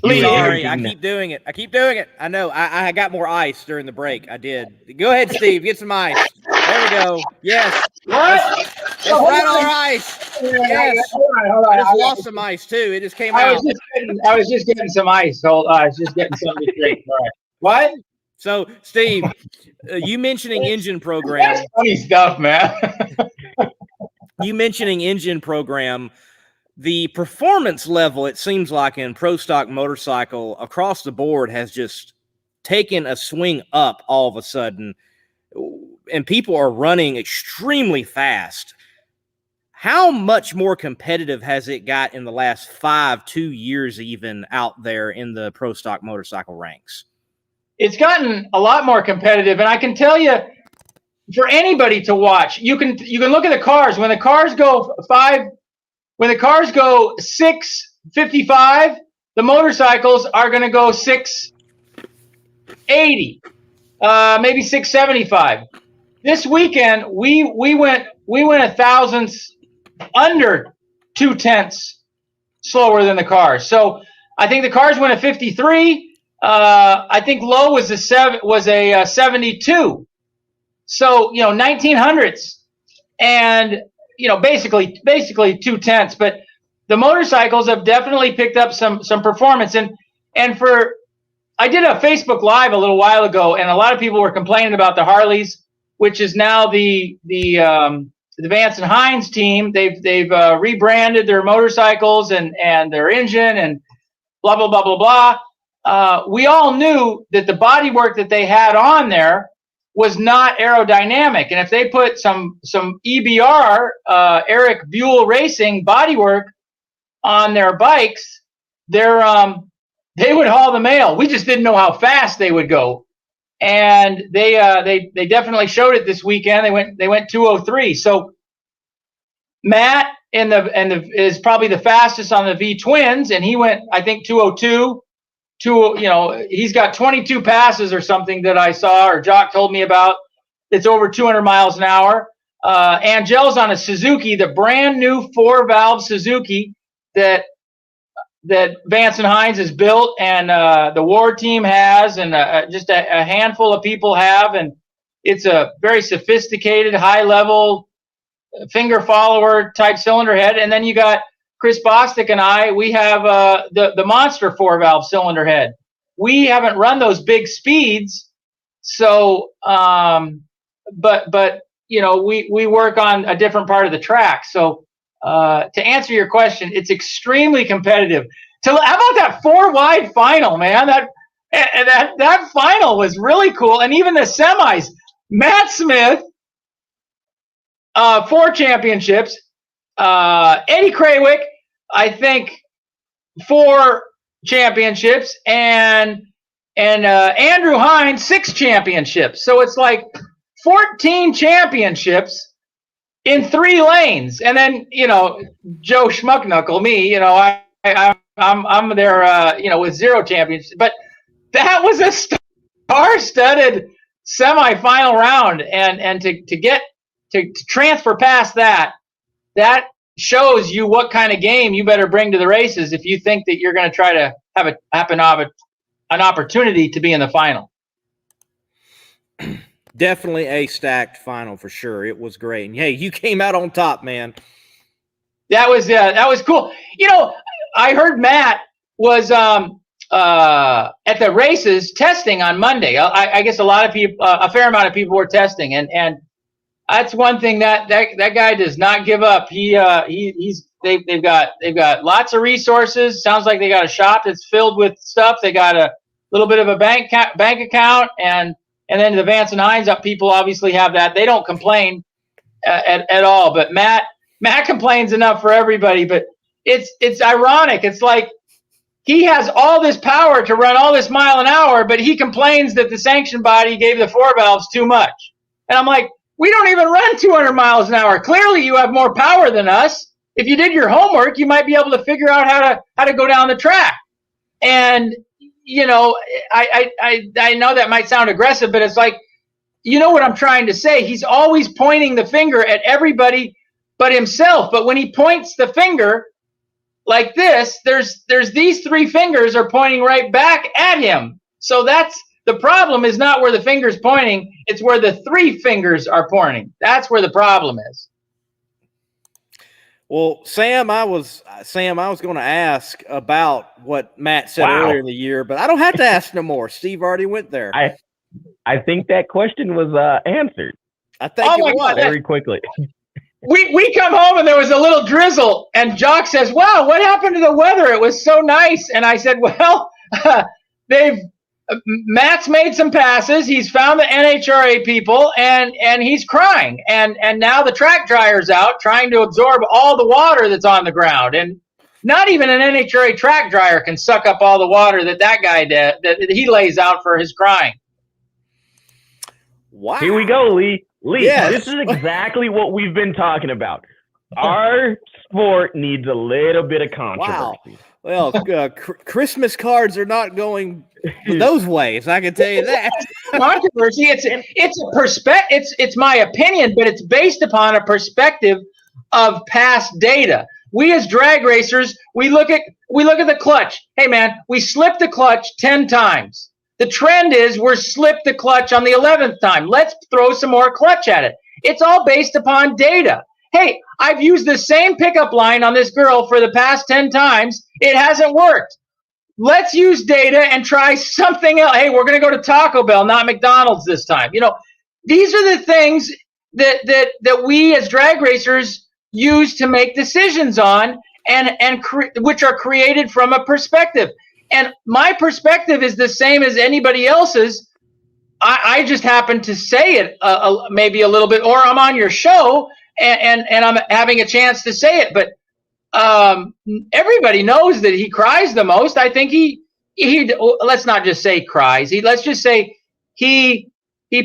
Speaker 2: Sorry, I keep doing it. I know. I got more ice during the break. I did. Go ahead, Steve. Get some ice. There we go. Yes. It's right on our ice. Yes.
Speaker 9: Hold on.
Speaker 2: I just lost some ice too. It just came out.
Speaker 9: I was just getting some ice. I was just getting something to drink. All right. What?
Speaker 2: So, Steve, you mentioning engine program.
Speaker 9: That's funny stuff, man.
Speaker 2: You mentioning engine program. The performance level, it seems like, in pro stock motorcycle across the board has just taken a swing up all of a sudden. and people are running extremely fast. How much more competitive has it got in the last 2 years, even out there in the pro stock motorcycle ranks?
Speaker 9: It's gotten a lot more competitive, and I can tell you, for anybody to watch, you can look at the cars. When the cars go 6:55, the motorcycles are going to go 6:80, maybe 6:75. This weekend we went a thousandths under 0.2 slower than the cars. So I think the cars went a 53. I think low was a 72. So 1900s, and basically 0.2. But the motorcycles have definitely picked up some performance. And I did a Facebook Live a little while ago, and a lot of people were complaining about the Harleys, which is now the Vance and Hines team. They've rebranded their motorcycles and their engine and blah blah blah blah blah. We all knew that the bodywork that they had on there was not aerodynamic, and if they put some EBR, Eric Buell Racing bodywork on their bikes, they would haul the mail. We just didn't know how fast they would go, and they definitely showed it this weekend. They went 203. So Matt is probably the fastest on the V twins, and he went, I think, 202. He's got 22 passes or something that I saw, or Jock told me about. It's over 200 miles an hour. Angel's on a Suzuki, the brand new 4-valve Suzuki that Vance and Hines has built, and the War team has, and just a handful of people have, and it's a very sophisticated, high-level finger follower type cylinder head. And then you got Chris Bostic and we have the monster 4-valve cylinder head. We haven't run those big speeds, so but we work on a different part of the track. So to answer your question, it's extremely competitive. How about that 4-wide final, man? That final was really cool, and even the semis. Matt Smith, 4 championships. Eddie Krawick, I think 4 championships, and Andrew Hines 6 championships. So it's like 14 championships in 3 lanes. And then Joe Schmuckknuckle, me, I'm there, with 0 championships. But that was a star-studded semifinal round, and to transfer past that shows you what kind of game you better bring to the races if you think that you're going to try to have an opportunity to be in the final.
Speaker 2: Definitely a stacked final for sure. It was great. And hey, you came out on top, man.
Speaker 9: That was cool. I heard Matt was at the races testing on Monday. I guess a lot of people, a fair amount of people were testing, and that's one thing that guy does not give up. They've got lots of resources. Sounds like they got a shop that's filled with stuff. They got a little bit of a bank account, and then the Vance and Hines people obviously have that. They don't complain at all. But Matt complains enough for everybody. But it's ironic. It's like he has all this power to run all this mile an hour, but he complains that the sanction body gave the 4-valves too much. And I'm like, we don't even run 200 miles an hour. Clearly, you have more power than us. If you did your homework, you might be able to figure out how to go down the track. And I know that might sound aggressive, but it's like, what I'm trying to say. He's always pointing the finger at everybody but himself. But when he points the finger like this, there's these 3 fingers are pointing right back at him. So that's the problem. Is not where the finger's pointing, it's where the 3 fingers are pointing. That's where the problem is.
Speaker 2: Well, Sam, I was going to ask about what Matt said earlier in the year, but I don't have to ask no more. Steve already went there.
Speaker 3: I think that question was answered.
Speaker 2: I think it was
Speaker 3: very quickly.
Speaker 9: We come home and there was a little drizzle, and Jock says, "Wow, what happened to the weather? It was so nice." And I said, "Well, they've Matt's made some passes. He's found the NHRA people, and he's crying. And now the track dryer's out trying to absorb all the water that's on the ground. And not even an NHRA track dryer can suck up all the water that guy did, that he lays out for his crying.
Speaker 2: Wow.
Speaker 3: Here we go, Lee.
Speaker 2: Yes.
Speaker 3: This is exactly what we've been talking about. Our sport needs a little bit of controversy.
Speaker 2: Wow. Well, Christmas cards are not going those ways. I can tell you that.
Speaker 9: Controversy. It's a perspective. It's my opinion, but it's based upon a perspective of past data. We as drag racers, we look at the clutch. Hey man, we slipped the clutch 10 times. The trend is we're slipped the clutch on the 11th time. Let's throw some more clutch at it. It's all based upon data. Hey, I've used the same pickup line on this girl for the past 10 times. It hasn't worked. Let's use data and try something else. Hey, we're going to go to Taco Bell, not McDonald's this time. These are the things that we as drag racers use to make decisions on, which are created from a perspective. And my perspective is the same as anybody else's. I just happen to say it maybe a little bit, or I'm on your show and I'm having a chance to say it. But everybody knows that he cries the most. I think he let's not just say cries. Let's just say he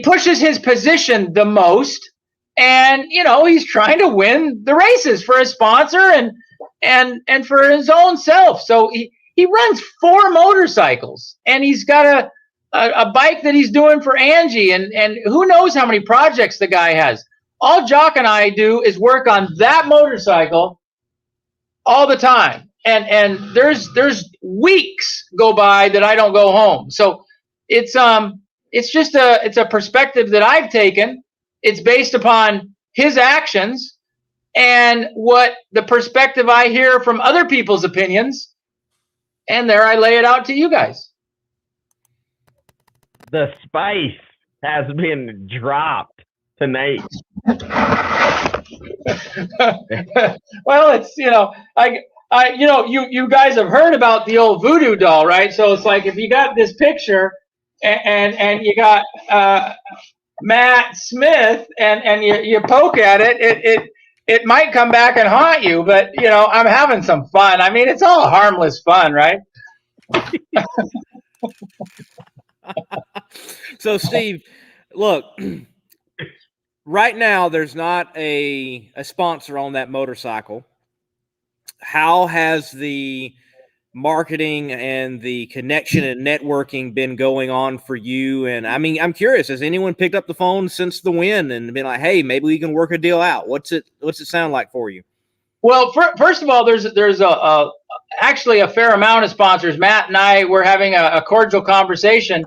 Speaker 9: pushes his position the most. And, he's trying to win the races for his sponsor and for his own self. So he runs 4 motorcycles, and he's got a bike that he's doing for Angie, and who knows how many projects the guy has. All Jock and I do is work on that motorcycle all the time. And there's weeks go by that I don't go home. So it's just a perspective that I've taken. It's based upon his actions and what the perspective I hear from other people's opinions. And there I lay it out to you guys.
Speaker 3: The spice has been dropped tonight.
Speaker 9: Well, it's, you guys have heard about the old voodoo doll, right? So it's like, if you got this picture and you got Matt Smith and you poke at it, it might come back and haunt you, but I'm having some fun. I mean, it's all harmless fun, right?
Speaker 2: So Steve, look, right now there's not a sponsor on that motorcycle. How has the marketing and the connection and networking been going on for you? And I mean, I'm curious, has anyone picked up the phone since the win and been like, hey, maybe we can work a deal out? What's it sound like for you?
Speaker 9: Well, first of all, there's actually a fair amount of sponsors. Matt and I were having a cordial conversation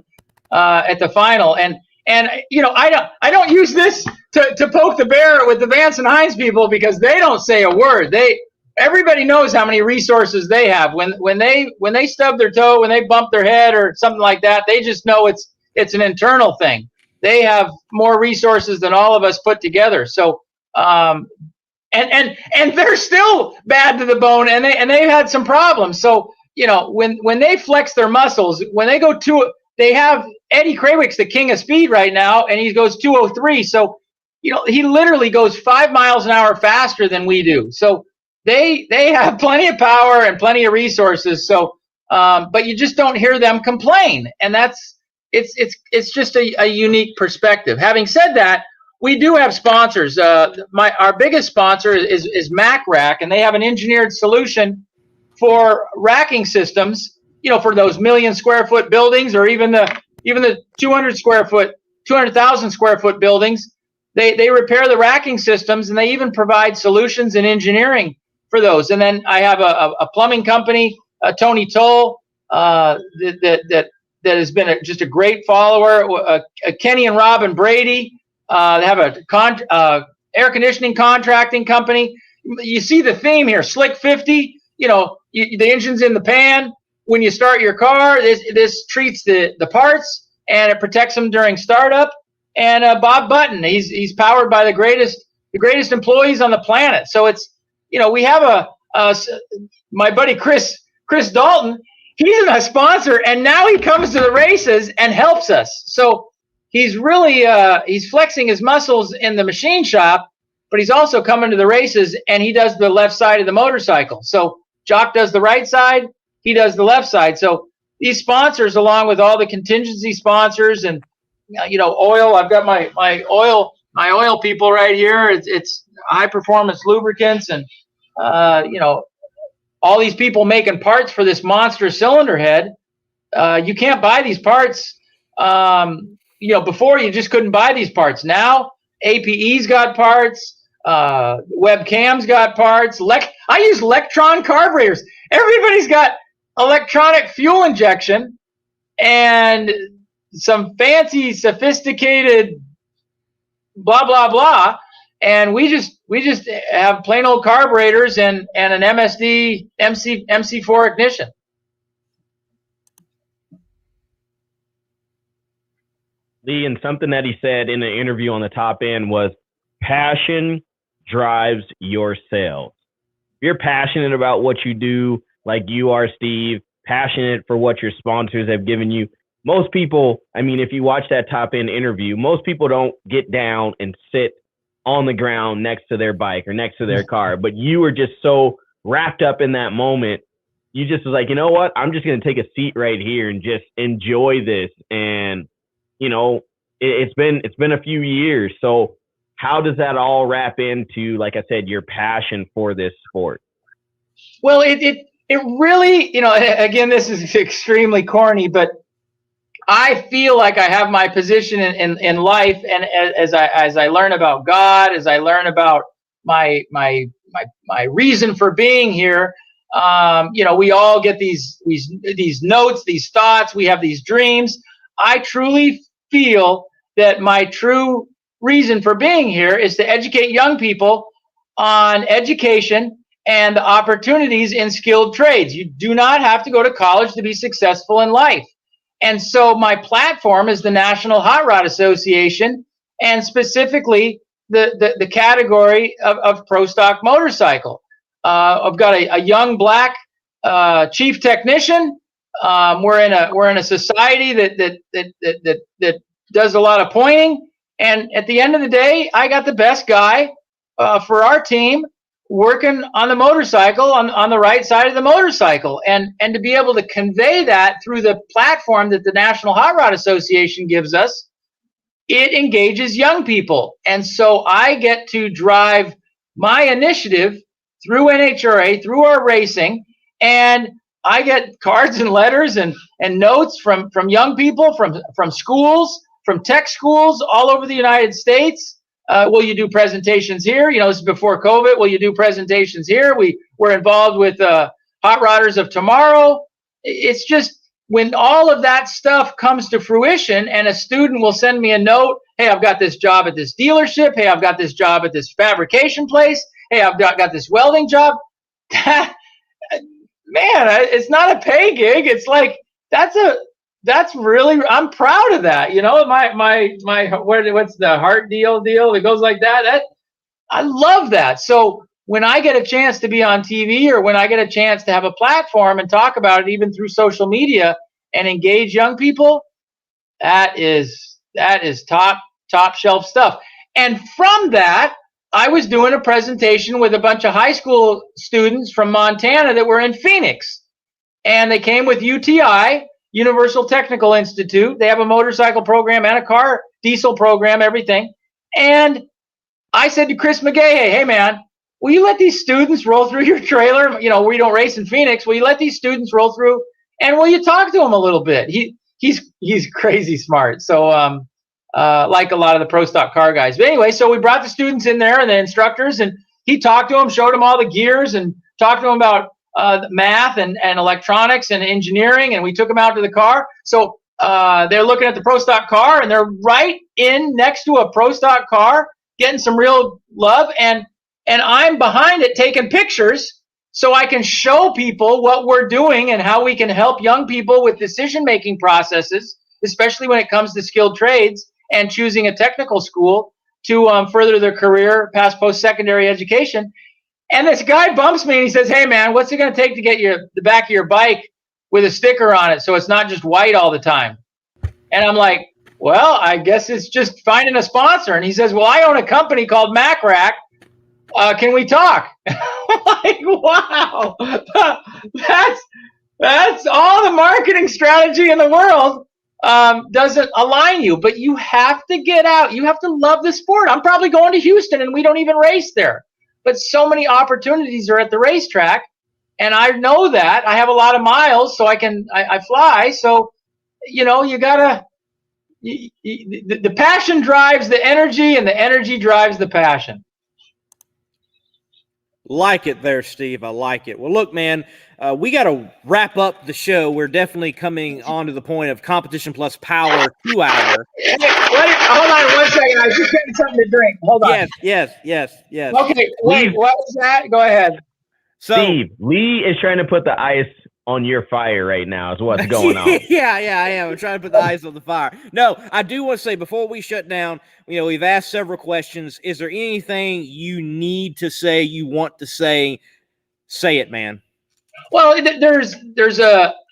Speaker 9: at the final, and I don't use this to poke the bear with the Vance and Hines people, because they don't say a word. Everybody knows how many resources they have. When they stub their toe, when they bump their head or something like that, they just know it's an internal thing. They have more resources than all of us put together. So and they're still bad to the bone, and they've had some problems. So when they flex their muscles, when they go they have Eddie Krawick's the king of speed right now, and he goes 203. So he literally goes 5 miles an hour faster than we do. So they have plenty of power and plenty of resources. So but you just don't hear them complain, and it's just a unique perspective. Having said that, we do have sponsors. Our biggest sponsor is Mac Rack, and they have an engineered solution for racking systems, for those 1 million square foot buildings, or even the 200,000 square foot buildings. They repair the racking systems, and they even provide solutions and engineering for those. And then I have a plumbing company, Tony Toll, that has been just a great follower. Kenny and Robin Brady. They have a air conditioning contracting company. You see the theme here, Slick 50. The engine's in the pan. When you start your car, this treats the parts, and it protects them during startup. And Bob Button, he's powered by the greatest employees on the planet. So it's, we have my buddy Chris Dalton. he's a sponsor, and now he comes to the races and helps us. So he's really he's flexing his muscles in the machine shop, but he's also coming to the races, and he does the left side of the motorcycle. So Jock does the right side, he does the left side. So these sponsors, along with all the contingency sponsors and oil. I've got my oil people right here. It's high performance lubricants, and all these people making parts for this monster cylinder head. You can't buy these parts. Before you just couldn't buy these parts. Now APE's got parts. Webcam's got parts. I use electron carburetors. Everybody's got electronic fuel injection and some fancy, sophisticated blah blah blah, and we just have plain old carburetors and an MSD MC4 ignition.
Speaker 3: Lee, and something that he said in an interview on the top end was, passion drives your sales. If you're passionate about what you do, like you are, Steve, passionate for what your sponsors have given you, most people, I mean, if you watch that top end interview, most people don't get down and sit on the ground next to their bike or next to their car. But you were just so wrapped up in that moment. You just was like, you know what? I'm just going to take a seat right here and just enjoy this. And, it's been a few years. So how does that all wrap into, like I said, your passion for this sport?
Speaker 9: Well, it really, again, this is extremely corny, but I feel like I have my position in life, and as I learn about God, as I learn about my reason for being here, we all get these notes, these thoughts, we have these dreams. I truly feel that my true reason for being here is to educate young people on education and opportunities in skilled trades. You do not have to go to college to be successful in life. And so my platform is the National Hot Rod Association, and specifically the category of pro stock motorcycle. I've got a young black chief technician. We're in a society that does a lot of pointing, and at the end of the day, I got the best guy for our team working on the motorcycle on the right side of the motorcycle, and to be able to convey that through the platform that the National Hot Rod Association gives us, it engages young people. And so I get to drive my initiative through NHRA, through our racing, and I get cards and letters and notes from young people, from schools, from tech schools all over the United States. Will you do presentations here? This is before COVID. Will you do presentations here? We're involved with Hot Rodders of Tomorrow. It's just when all of that stuff comes to fruition, and a student will send me a note, hey, I've got this job at this dealership. Hey, I've got this job at this fabrication place. Hey, I've got this welding job. Man, it's not a pay gig. It's like, that's really, I'm proud of that. What's the heart deal? It goes like that. I love that. So when I get a chance to be on TV, or when I get a chance to have a platform and talk about it, even through social media, and engage young people, that is top shelf stuff. And from that, I was doing a presentation with a bunch of high school students from Montana that were in Phoenix, and they came with UTI, Universal Technical Institute. They have a motorcycle program and a car diesel program, everything. And I said to Chris McGay, hey man, will you let these students roll through your trailer? We don't race in Phoenix. Will you let these students roll through, and will you talk to them a little bit? He's crazy smart. So like a lot of the pro stock car guys. But anyway, so we brought the students in there and the instructors, and he talked to them, showed them all the gears, and talked to them about math and electronics and engineering, and we took them out to the car. So they're looking at the pro stock car, and they're right in next to a pro stock car, getting some real love, and I'm behind it taking pictures so I can show people what we're doing and how we can help young people with decision-making processes, especially when it comes to skilled trades and choosing a technical school to further their career past post-secondary education. And this guy bumps me and he says, hey man, what's it going to take to get the back of your bike with a sticker on it, so it's not just white all the time. And I'm like, well, I guess it's just finding a sponsor. And he says, well, I own a company called MacRack. Can we talk? I'm like, wow, that's all the marketing strategy in the world. Doesn't align you, but you have to get out. You have to love the sport. I'm probably going to Houston and we don't even race there, but so many opportunities are at the racetrack. And I know that I have a lot of miles, so I fly. So, you gotta, the passion drives the energy and the energy drives the passion.
Speaker 2: Like it there, Steve. I like it. Well, look, man, we got to wrap up the show. We're definitely coming on to the point of Competition Plus Power 2 hour.
Speaker 9: Hold on 1 second. I just getting something to drink. Hold on.
Speaker 2: Yes.
Speaker 9: Okay, wait, what was that? Go ahead.
Speaker 2: So,
Speaker 3: Steve, Lee is trying to put the ice on your fire right now is what's going on.
Speaker 2: Yeah, I am. I'm trying to put the ice on the fire. No, I do want to say before we shut down, we've asked several questions. Is there anything you need to say, you want to say? Say it, man.
Speaker 9: Well, there's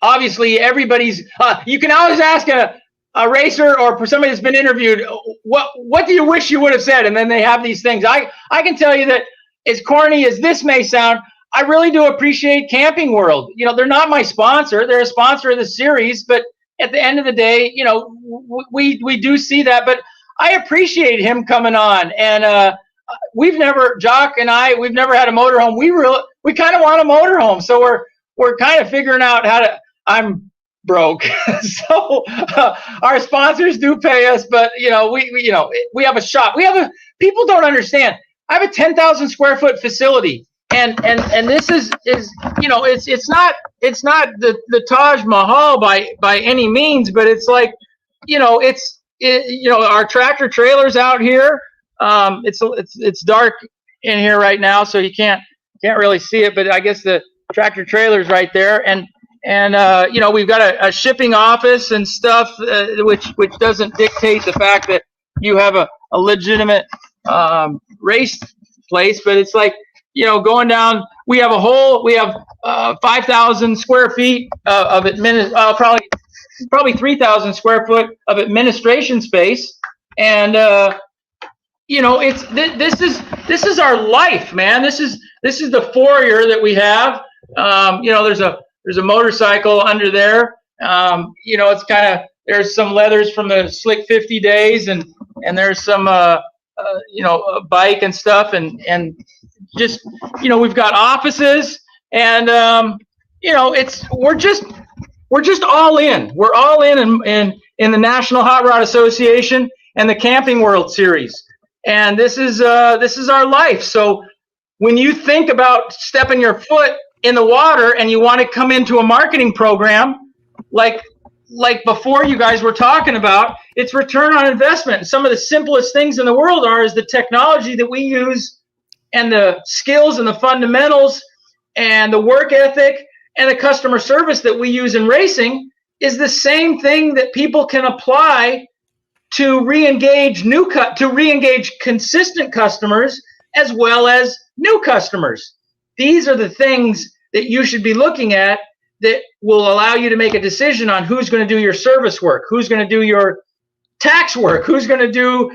Speaker 9: obviously everybody's, you can always ask a racer or for somebody that's been interviewed, what do you wish you would have said? And then they have these things. I can tell you that as corny as this may sound, I really do appreciate Camping World. They're not my sponsor. They're a sponsor of the series, but at the end of the day, we do see that, but I appreciate him coming on. And Jock and I, we've never had a motorhome. We kind of want a motorhome. So we're kind of figuring out I'm broke. So our sponsors do pay us, but we have a shop. People don't understand. I have a 10,000 square foot facility. And this is it's not the Taj Mahal by any means, but it's like our tractor trailer's out here. It's dark in here right now, so you can't really see it, but I guess the tractor trailer's right there, and we've got a shipping office and stuff, which doesn't dictate the fact that you have a legitimate race place, but it's like. Going down, we have 5,000 square feet of probably 3,000 square foot of administration space, and this is our life, man. This is the foyer that we have. There's a motorcycle under there. It's kind of there's some leathers from the Slick 50 days, and there's some a bike and stuff, and just we've got offices, and we're just all in. We're all in the National Hot Rod Association and the Camping World Series, and this is our life. So when you think about stepping your foot in the water and you want to come into a marketing program like before you guys were talking about, it's return on investment. Some of the simplest things in the world is the technology that we use and the skills and the fundamentals and the work ethic and the customer service that we use in racing is the same thing that people can apply to re-engage consistent customers as well as new customers. These are the things that you should be looking at that will allow you to make a decision on who's going to do your service work, who's going to do your tax work, who's going to do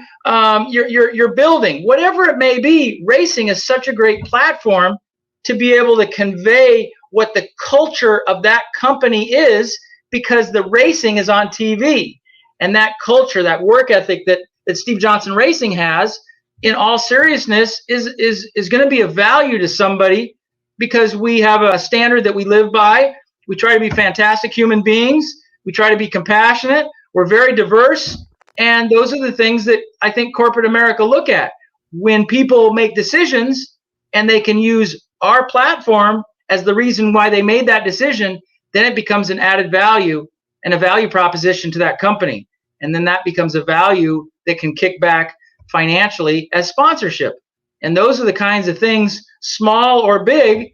Speaker 9: your building, whatever it may be. Racing is such a great platform to be able to convey what the culture of that company is, because the racing is on TV, and that culture, that work ethic that Steve Johnson Racing has, in all seriousness, is going to be of value to somebody, because we have a standard that we live by. We try to be fantastic human beings. We try to be compassionate. We're very diverse. And those are the things that I think corporate America look at. When people make decisions and they can use our platform as the reason why they made that decision, then it becomes an added value and a value proposition to that company. And then that becomes a value that can kick back financially as sponsorship. And those are the kinds of things, small or big.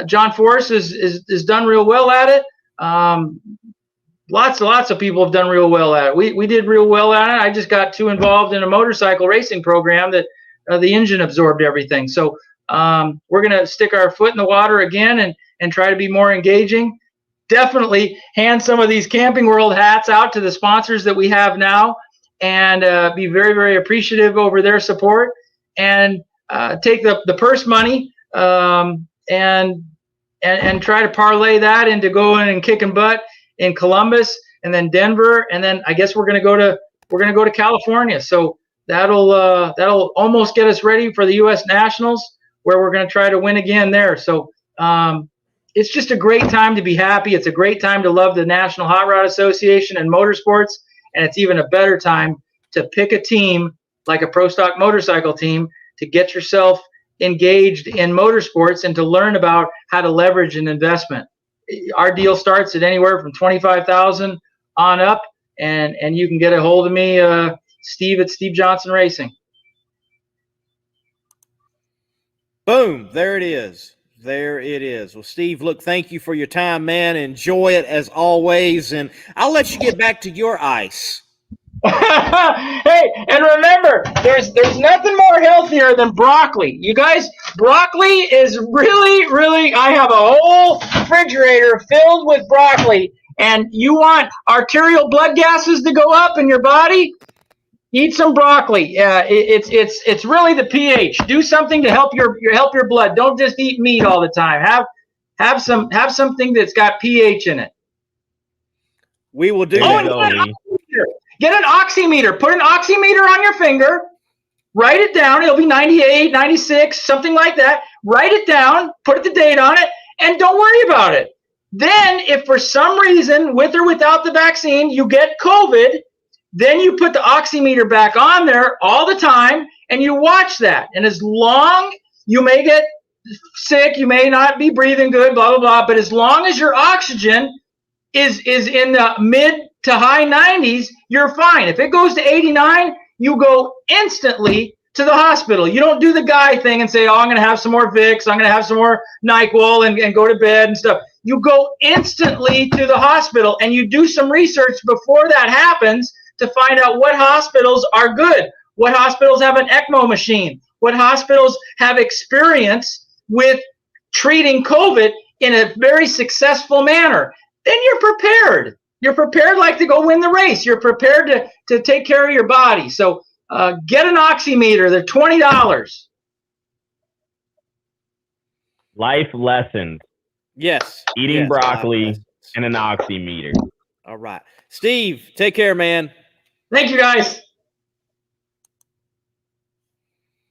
Speaker 9: John Forrest is done real well at it. Lots of people have done real well at it. We did real well at it. I just got too involved in a motorcycle racing program that the engine absorbed everything. So we're going to stick our foot in the water again and try to be more engaging. definitely hand some of these Camping World hats out to the sponsors that we have now, and be very, very appreciative over their support, and take the purse money and try to parlay that into going and kicking butt in Columbus and then Denver, and then I guess we're gonna go to California. So that'll almost get us ready for the U.S. Nationals, where we're gonna try to win again there. So it's just a great time to be happy. It's a great time to love the National Hot Rod Association and motorsports, and it's even a better time to pick a team like a Pro Stock Motorcycle team to get yourself engaged in motorsports and to learn about how to leverage an investment. Our deal starts at anywhere from $25,000 on up, and you can get a hold of me, Steve at Steve Johnson Racing.
Speaker 2: Boom, there it is. There it is. Well, Steve, look, thank you for your time, man. Enjoy it as always, and I'll let you get back to your ice.
Speaker 9: Hey, and remember, there's nothing more healthier than broccoli. You guys, broccoli is really, really, I have a whole refrigerator filled with broccoli, and you want arterial blood gases to go up in your body? Eat some broccoli. It's really the pH. Do something to help your blood. Don't just eat meat all the time. Have something that's got pH in it.
Speaker 2: We will do that.
Speaker 9: Get an oximeter. Put an oximeter on your finger. Write it down. It'll be 98, 96, something like that. Write it down. Put the date on it, and don't worry about it. Then, if for some reason, with or without the vaccine, you get COVID, then you put the oximeter back on there all the time, and you watch that. And as long, you may get sick, you may not be breathing good, blah, blah, blah, but as long as your oxygen is in the mid to high 90s, you're fine. If it goes to 89, you go instantly to the hospital. You don't do the guy thing and say, oh, I'm going to have some more Vicks, I'm going to have some more NyQuil and go to bed and stuff. You go instantly to the hospital, and you do some research before that happens to find out what hospitals are good, what hospitals have an ECMO machine, what hospitals have experience with treating COVID in a very successful manner. Then you're prepared. You're prepared like to go win the race. You're prepared to take care of your body. So get an oximeter. They're $20.
Speaker 3: Life lessons.
Speaker 2: Yes.
Speaker 3: Eating broccoli and an oximeter.
Speaker 2: All right. Steve, take care, man.
Speaker 9: Thank you, guys.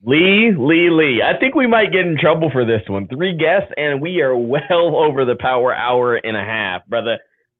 Speaker 3: Lee. I think we might get in trouble for this one. 3 guests, and we are well over the power hour and a half, brother.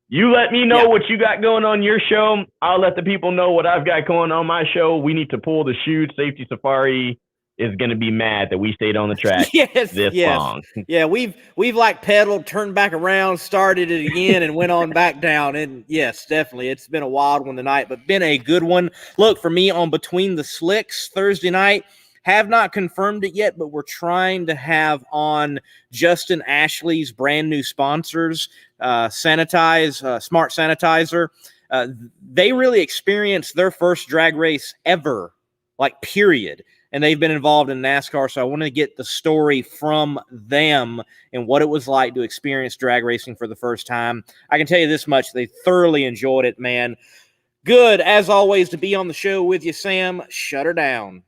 Speaker 3: You let me know what you got going on your show. I'll let the people know what I've got going on my show. We need to pull the chute. Safety Safari is going to be mad that we stayed on the track this long.
Speaker 2: Yeah, we've like pedaled, turned back around, started it again, and went on back down. And yes, definitely, it's been a wild one tonight, but been a good one. Look, for me on Between the Slicks Thursday night, have not confirmed it yet, but we're trying to have on Justin Ashley's brand new sponsors, Smart Sanitizer. They really experienced their first drag race ever, like period. And they've been involved in NASCAR, so I want to get the story from them and what it was like to experience drag racing for the first time. I can tell you this much, they thoroughly enjoyed it, man. Good, as always, to be on the show with you, Sam. Shut her down.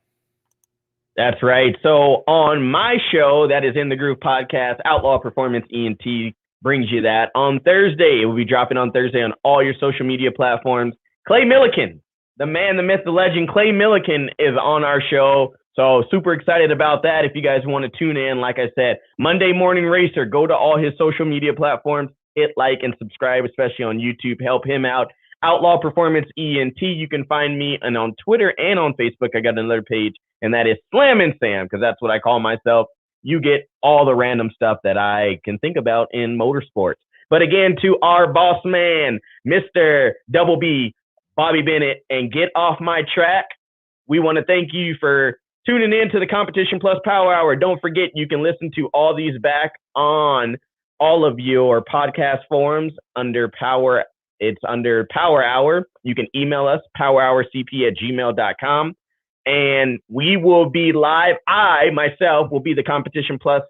Speaker 3: That's right. So on my show, that is In the Groove podcast, Outlaw Performance ENT brings you that. On Thursday, it will be dropping on Thursday on all your social media platforms. Clay Millican, the man, the myth, the legend, Clay Millican is on our show. So super excited about that. If you guys want to tune in, like I said, Monday Morning Racer, go to all his social media platforms, hit like and subscribe, especially on YouTube. Help him out. Outlaw Performance ENT. You can find me and on Twitter and on Facebook. I got another page, and that is Slammin Sam, because that's what I call myself. You get all the random stuff that I can think about in motorsports. But again, to our boss man, Mr. Double B, Bobby Bennett, and Get Off My Track, we want to thank you for tuning in to the Competition Plus Power Hour. Don't forget, you can listen to all these back on all of your podcast forums under Power. It's under Power Hour. You can email us, powerhourcp@gmail.com. And we will be live. I, myself, will be the Competition Plus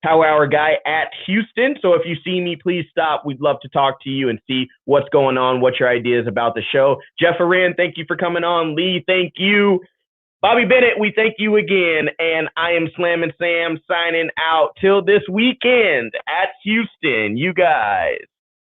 Speaker 3: Power Hour guy at Houston. So if you see me, please stop. We'd love to talk to you and see what's going on, what your ideas about the show. Jeff Arend, thank you for coming on. Lee, thank you. Bobby Bennett, we thank you again. And I am Slammin Sam signing out till this weekend at Houston. You guys